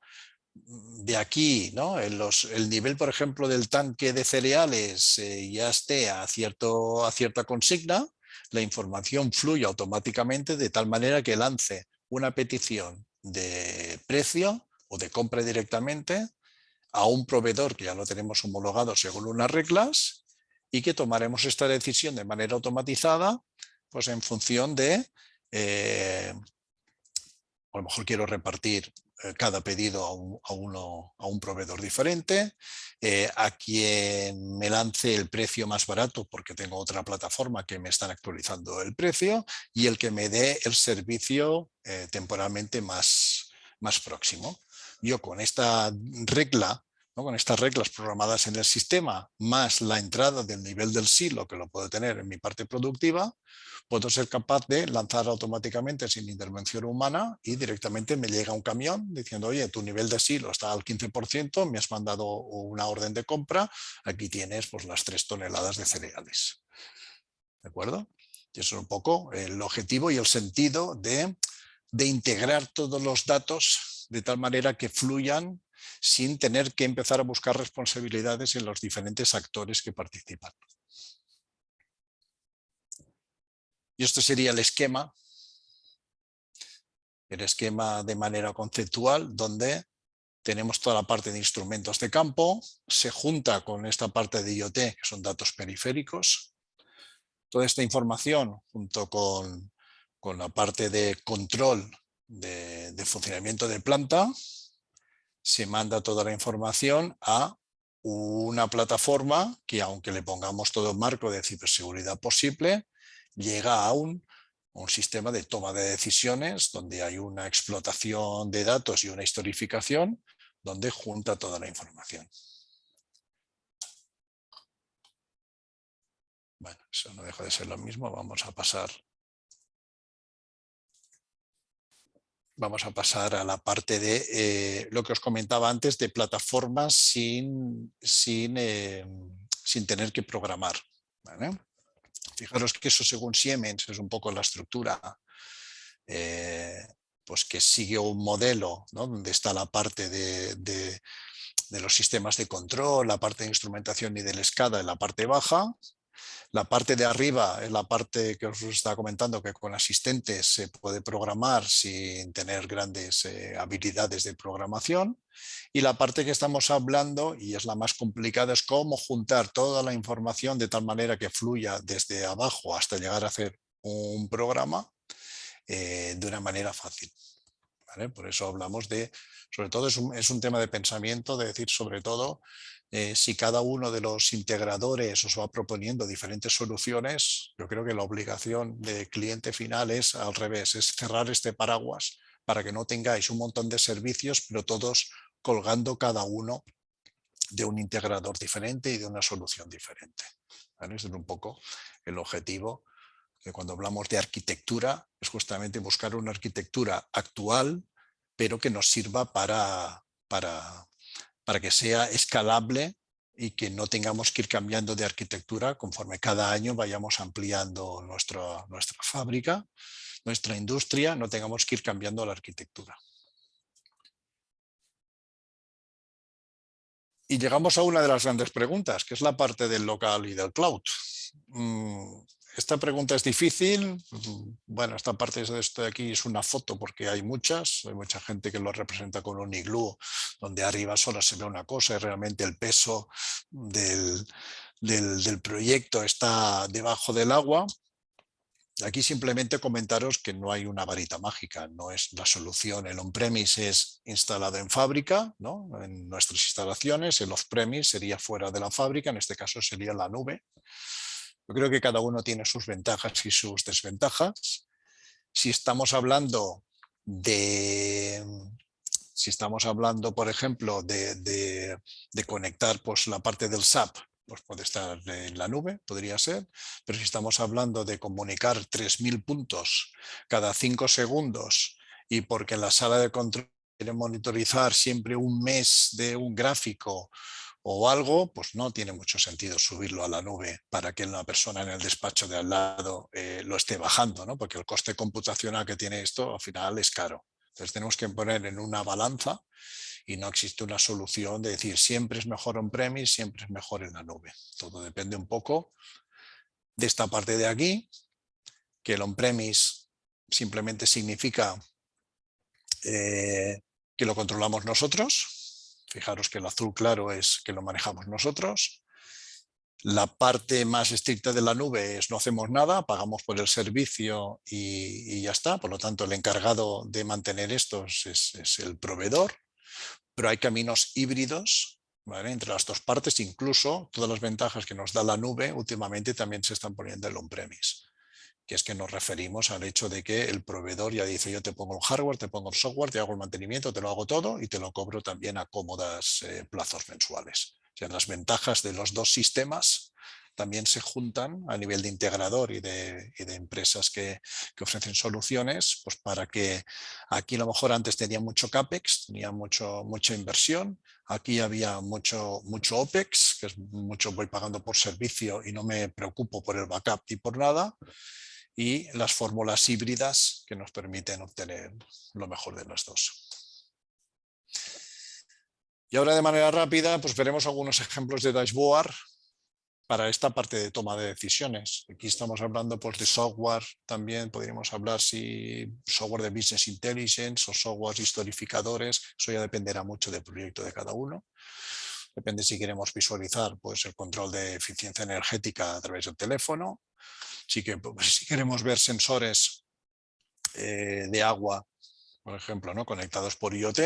de aquí, ¿no? El nivel, por ejemplo, del tanque de cereales ya esté a cierta consigna, la información fluye automáticamente de tal manera que lance una petición de precio o de compra directamente a un proveedor que ya lo tenemos homologado según unas reglas, y que tomaremos esta decisión de manera automatizada pues en función de a lo mejor quiero repartir cada pedido a un proveedor diferente, a quien me lance el precio más barato porque tengo otra plataforma que me están actualizando el precio, y el que me dé el servicio temporalmente más próximo. Yo con esta regla, ¿no? Con estas reglas programadas en el sistema, más la entrada del nivel del silo que lo puedo tener en mi parte productiva, puedo ser capaz de lanzar automáticamente sin intervención humana, y directamente me llega un camión diciendo, oye, tu nivel de silo está al 15%, me has mandado una orden de compra, aquí tienes pues, las 3 toneladas de cereales. ¿De acuerdo? Y eso es un poco el objetivo y el sentido de integrar todos los datos de tal manera que fluyan sin tener que empezar a buscar responsabilidades en los diferentes actores que participan. Y esto sería el esquema de manera conceptual, donde tenemos toda la parte de instrumentos de campo, se junta con esta parte de IoT, que son datos periféricos, Toda esta información, junto con la parte de control de funcionamiento de planta, se manda toda la información a una plataforma que, aunque le pongamos todo el marco de ciberseguridad posible, llega a un sistema de toma de decisiones donde hay una explotación de datos y una historificación donde junta toda la información. Bueno, eso no deja de ser lo mismo. Vamos a pasar a la parte de lo que os comentaba antes, de plataformas sin tener que programar, ¿vale? Fijaros que eso, según Siemens, es un poco la estructura pues que sigue un modelo, ¿no? Donde está la parte de los sistemas de control, la parte de instrumentación y de la escala en la parte baja. La parte de arriba es la parte que os estaba comentando, que con asistentes se puede programar sin tener grandes habilidades de programación. Y la parte que estamos hablando, y es la más complicada, es cómo juntar toda la información de tal manera que fluya desde abajo hasta llegar a hacer un programa de una manera fácil, ¿vale? Por eso hablamos de, sobre todo es un tema de pensamiento, de decir, sobre todo, si cada uno de los integradores os va proponiendo diferentes soluciones, yo creo que la obligación de cliente final es al revés, es cerrar este paraguas para que no tengáis un montón de servicios, pero todos colgando cada uno de un integrador diferente y de una solución diferente, ¿vale? Ese es un poco el objetivo, que cuando hablamos de arquitectura es justamente buscar una arquitectura actual, pero que nos sirva para que sea escalable y que no tengamos que ir cambiando de arquitectura conforme cada año vayamos ampliando nuestra fábrica, nuestra industria, no tengamos que ir cambiando la arquitectura. Y llegamos a una de las grandes preguntas, que es la parte del local y del cloud. Esta pregunta es difícil. Bueno, esta parte de esto de aquí es una foto porque hay mucha gente que lo representa con un iglú, donde arriba solo se ve una cosa y realmente el peso del proyecto está debajo del agua. Aquí simplemente comentaros que no hay una varita mágica, no es la solución. El on-premise es instalado en fábrica, ¿no? En nuestras instalaciones. El off-premise sería fuera de la fábrica, en este caso sería la nube. Yo creo que cada uno tiene sus ventajas y sus desventajas. Si estamos hablando, por ejemplo, de conectar pues, la parte del SAP, pues puede estar en la nube, podría ser, pero si estamos hablando de comunicar 3.000 puntos cada 5 segundos y porque en la sala de control quiere monitorizar siempre un mes de un gráfico o algo, pues no tiene mucho sentido subirlo a la nube para que una persona en el despacho de al lado lo esté bajando, ¿no? Porque el coste computacional que tiene esto al final es caro. Entonces tenemos que poner en una balanza y no existe una solución de decir siempre es mejor on-premise, siempre es mejor en la nube. Todo depende un poco de esta parte de aquí, que el on-premise simplemente significa que lo controlamos nosotros. Fijaros que el azul claro es que lo manejamos nosotros. La parte más estricta de la nube es no hacemos nada, pagamos por el servicio y ya está. Por lo tanto, el encargado de mantener estos es el proveedor. Pero hay caminos híbridos, ¿vale? Entre las dos partes. Incluso todas las ventajas que nos da la nube últimamente también se están poniendo en el on-premise, que es que nos referimos al hecho de que el proveedor ya dice yo te pongo el hardware, te pongo el software, te hago el mantenimiento, te lo hago todo y te lo cobro también a cómodas plazos mensuales. O sea, las ventajas de los dos sistemas también se juntan a nivel de integrador y de empresas que ofrecen soluciones, pues para que aquí a lo mejor antes tenía mucho CAPEX, tenía mucha inversión, aquí había mucho OPEX, que es mucho voy pagando por servicio y no me preocupo por el backup ni por nada, y las fórmulas híbridas que nos permiten obtener lo mejor de las dos. Y ahora de manera rápida pues veremos algunos ejemplos de dashboard para esta parte de toma de decisiones. Aquí estamos hablando pues, de software, también podríamos hablar si software de business intelligence o software historificadores, eso ya dependerá mucho del proyecto de cada uno. Depende si queremos visualizar pues, el control de eficiencia energética a través del teléfono, Si queremos ver sensores de agua, por ejemplo, ¿no? Conectados por IoT.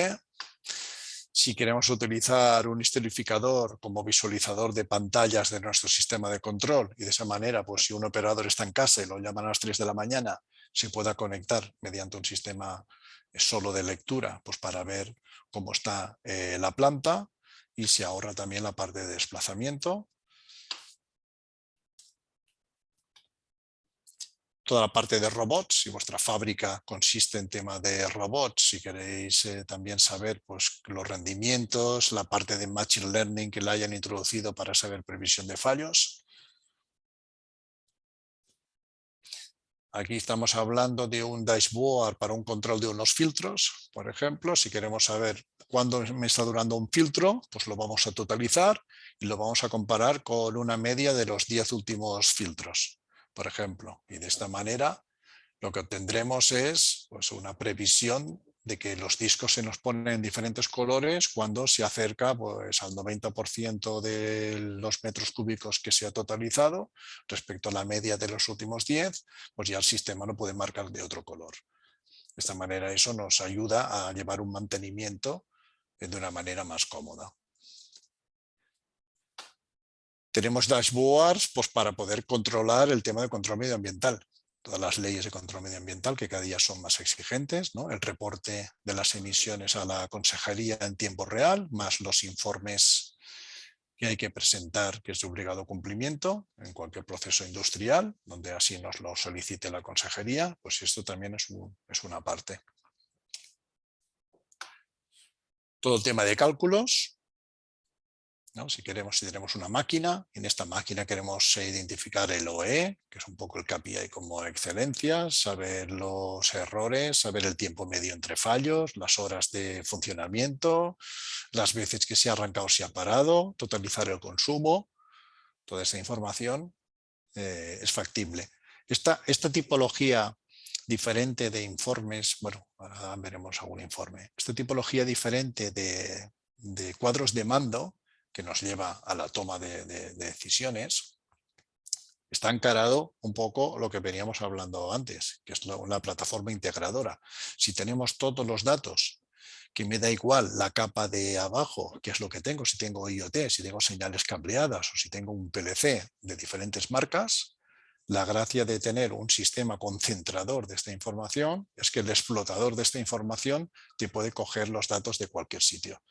Si queremos utilizar un histerificador como visualizador de pantallas de nuestro sistema de control y de esa manera, pues si un operador está en casa y lo llaman a las 3 de la mañana, se pueda conectar mediante un sistema solo de lectura, pues para ver cómo está la planta, y se ahorra también la parte de desplazamiento. Toda la parte de robots, si vuestra fábrica consiste en tema de robots, si queréis también saber pues, los rendimientos, la parte de Machine Learning que la hayan introducido para saber previsión de fallos. Aquí estamos hablando de un dashboard para un control de unos filtros, por ejemplo. Si queremos saber cuándo me está durando un filtro, pues lo vamos a totalizar y lo vamos a comparar con una media de los 10 últimos filtros, por ejemplo. Y de esta manera lo que obtendremos es pues, una previsión de que los discos se nos ponen en diferentes colores cuando se acerca pues, al 90% de los metros cúbicos que se ha totalizado respecto a la media de los últimos 10, pues ya el sistema lo puede marcar de otro color. De esta manera eso nos ayuda a llevar un mantenimiento de una manera más cómoda. Tenemos dashboards pues, para poder controlar el tema de control medioambiental. Todas las leyes de control medioambiental que cada día son más exigentes, ¿no? El reporte de las emisiones a la consejería en tiempo real, más los informes que hay que presentar, que es de obligado cumplimiento en cualquier proceso industrial, donde así nos lo solicite la consejería, pues esto también es una parte. Todo el tema de cálculos, ¿no? Si tenemos una máquina, en esta máquina queremos identificar el OE, que es un poco el KPI como excelencia, saber los errores, saber el tiempo medio entre fallos, las horas de funcionamiento, las veces que se ha arrancado o se ha parado, totalizar el consumo. Toda esta información es factible. Esta tipología diferente de informes, bueno, ahora veremos algún informe, esta tipología diferente de cuadros de mando que nos lleva a la toma de decisiones, está encarado un poco lo que veníamos hablando antes, que es una plataforma integradora. Si tenemos todos los datos, que me da igual la capa de abajo, qué es lo que tengo, si tengo IoT, si tengo señales cableadas o si tengo un PLC de diferentes marcas, la gracia de tener un sistema concentrador de esta información es que el explotador de esta información te puede coger los datos de cualquier sitio.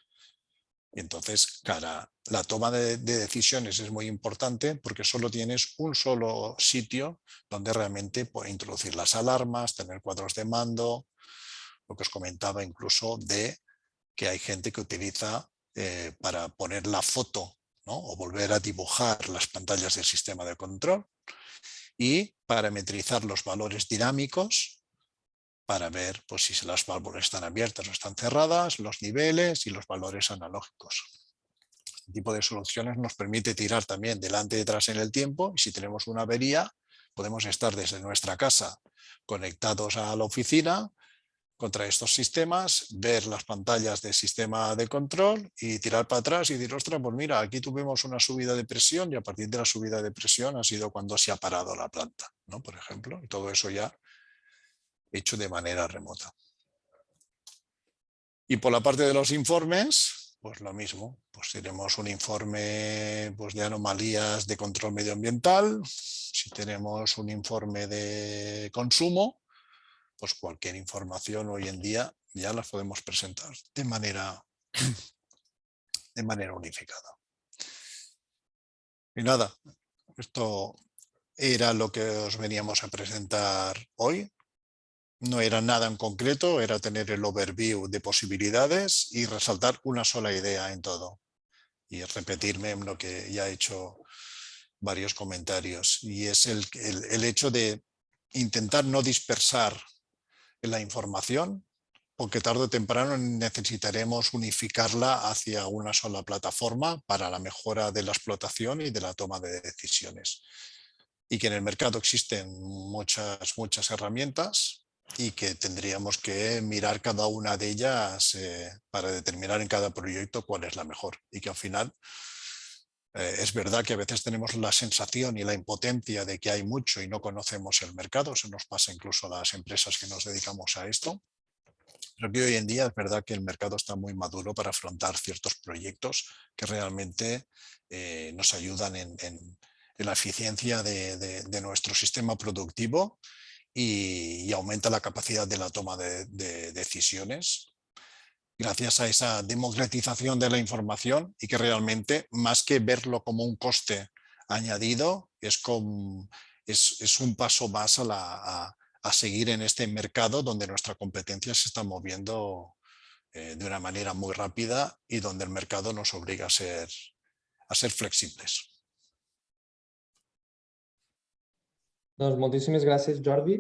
Y entonces, la toma de decisiones es muy importante porque solo tienes un solo sitio donde realmente puedes introducir las alarmas, tener cuadros de mando, lo que os comentaba incluso de que hay gente que utiliza para poner la foto, ¿no? O volver a dibujar las pantallas del sistema de control y parametrizar los valores dinámicos para ver pues, si las válvulas están abiertas o están cerradas, los niveles y los valores analógicos. Este tipo de soluciones nos permite tirar también delante y detrás en el tiempo, y si tenemos una avería, podemos estar desde nuestra casa conectados a la oficina contra estos sistemas, ver las pantallas del sistema de control y tirar para atrás y decir, ostras, pues mira, aquí tuvimos una subida de presión y a partir de la subida de presión ha sido cuando se ha parado la planta, ¿no? Por ejemplo, y todo eso ya hecho de manera remota. Y por la parte de los informes, pues lo mismo, pues tenemos un informe pues, de anomalías de control medioambiental, si tenemos un informe de consumo, pues cualquier información hoy en día ya las podemos presentar de manera unificada. Y nada, esto era lo que os veníamos a presentar hoy. No era nada en concreto, era tener el overview de posibilidades y resaltar una sola idea en todo. Y repetirme en lo que ya he hecho varios comentarios. Y es el hecho de intentar no dispersar la información, porque tarde o temprano necesitaremos unificarla hacia una sola plataforma para la mejora de la explotación y de la toma de decisiones. Y que en el mercado existen muchas herramientas y que tendríamos que mirar cada una de ellas para determinar en cada proyecto cuál es la mejor. Y que al final Es verdad que a veces tenemos la sensación y la impotencia de que hay mucho y no conocemos el mercado. Eso nos pasa incluso a las empresas que nos dedicamos a esto. Pero que hoy en día es verdad que el mercado está muy maduro para afrontar ciertos proyectos que realmente nos ayudan en la eficiencia de nuestro sistema productivo y aumenta la capacidad de la toma de decisiones gracias a esa democratización de la información y que realmente, más que verlo como un coste añadido, es un paso más a seguir en este mercado donde nuestra competencia se está moviendo de una manera muy rápida y donde el mercado nos obliga a ser flexibles. Doncs moltíssimes gràcies, Jordi.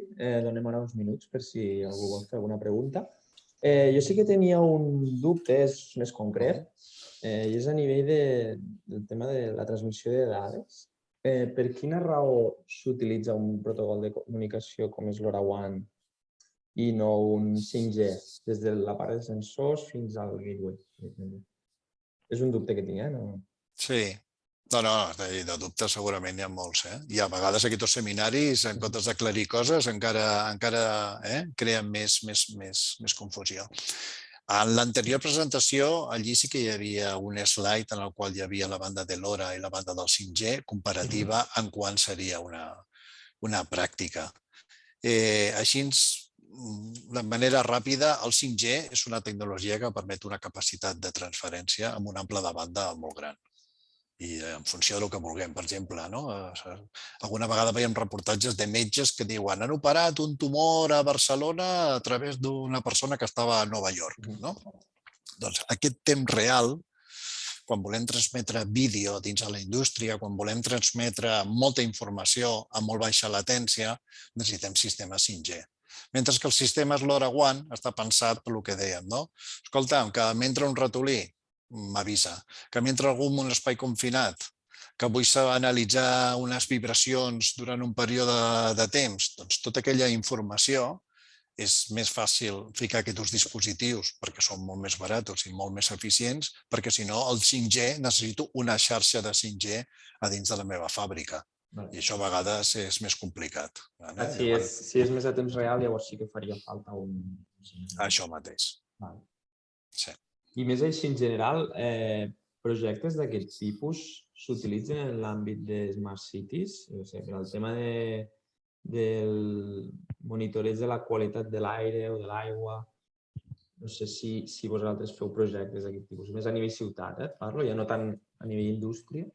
Donem ara uns minuts per si algú vol fer alguna pregunta. Jo sí que tenia un dubte, és més concret, i és a nivell del tema de la transmissió de dades. Per quina raó s'utilitza un protocol de comunicació com és LoRaWAN i no un 5G, des de la part de sensors fins al gateway? És un dubte que tinc, No... Sí. No, de dubtes segurament n'hi ha molts. I a vegades aquests seminaris, en comptes d'aclarir coses, encara creen més confusió. En l'anterior presentació, allí sí que hi havia un slide en el qual hi havia la banda de LoRa i la banda del 5G comparativa en quant seria una pràctica. Així, de manera ràpida, el 5G és una tecnologia que permet una capacitat de transferència amb un ample de banda molt gran. I en funció del que vulguem, per exemple. Alguna vegada veiem reportatges de metges que diuen han operat un tumor a Barcelona a través d'una persona que estava a Nova York. Doncs aquest temps real, quan volem transmetre vídeo dins de la indústria, quan volem transmetre molta informació a molt baixa latència, necessitem sistemes 5G. Mentre que el sistema LoRaWAN està pensat pel que dèiem. Escolta'm, que m'entra un ratolí, m'avisa. Que m'entra algú en un espai confinat, que vull analitzar unes vibracions durant un període de temps, doncs tota aquella informació és més fàcil ficar aquests dispositius perquè són molt més barats i molt més eficients, perquè si no el 5G necessito una xarxa de 5G a dins de la meva fàbrica. I això a vegades és més complicat. Si és més a temps real, llavors sí que faria falta un... Això mateix. Sí. I més així en general, projectes d'aquest tipus s'utilitzen en l'àmbit de Smart Cities? Per al tema del monitoreig de la qualitat de l'aire o de l'aigua. No sé si vosaltres feu projectes d'aquest tipus, més a nivell ciutat, parlo, ja no tant a nivell indústria.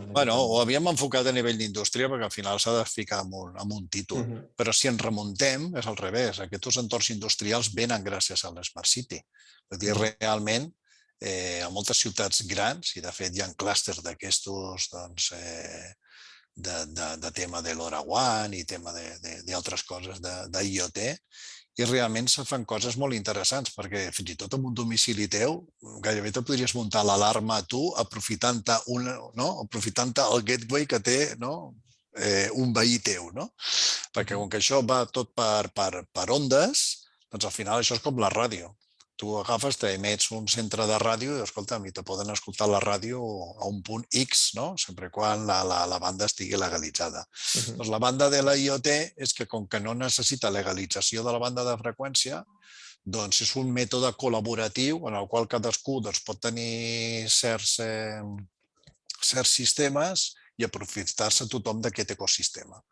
Ho havíem enfocat a nivell d'indústria perquè al final s'ha de ficar amb un títol. Però si ens remuntem, és al revés. Aquests entorns industrials venen gràcies a l'Smart City. És a dir, realment, a moltes ciutats grans, i de fet hi ha clústers d'aquestos de tema de LoRaWAN i tema d'altres coses d'IoT, i realment se fan coses molt interessants, perquè fins i tot en un domicili teu gairebé te podries muntar l'alarma a tu aprofitant el gateway que té un veí teu. Perquè com que això va tot per ondes, doncs al final això és com la ràdio. Tu agafes, t'emets un centre de ràdio i, escolta'm, te poden escoltar la ràdio a un punt X, sempre quan la banda estigui legalitzada. Doncs la banda de la IoT és que, com que no necessita legalització de la banda de freqüència, doncs és un mètode col·laboratiu en el qual cadascú pot tenir certs sistemes i aprofitar-se tothom d'aquest ecosistema.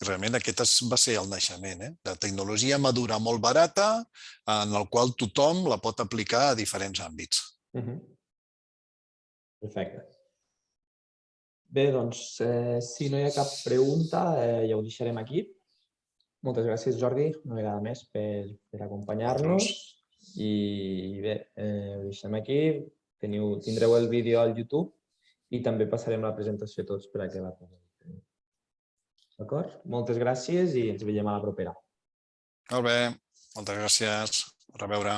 Realment aquest va ser el naixement, de tecnologia madura molt barata en el qual tothom la pot aplicar a diferents àmbits. Perfecte. Bé, doncs, si no hi ha cap pregunta, ja ho deixarem aquí. Moltes gràcies, Jordi, una vegada més per acompanyar-nos. I bé, ho deixem aquí. Tindreu el vídeo al YouTube i també passarem la presentació tots per a que la pugueu. D'acord? Moltes gràcies i ens veiem a la propera. Molt bé, moltes gràcies. A reveure.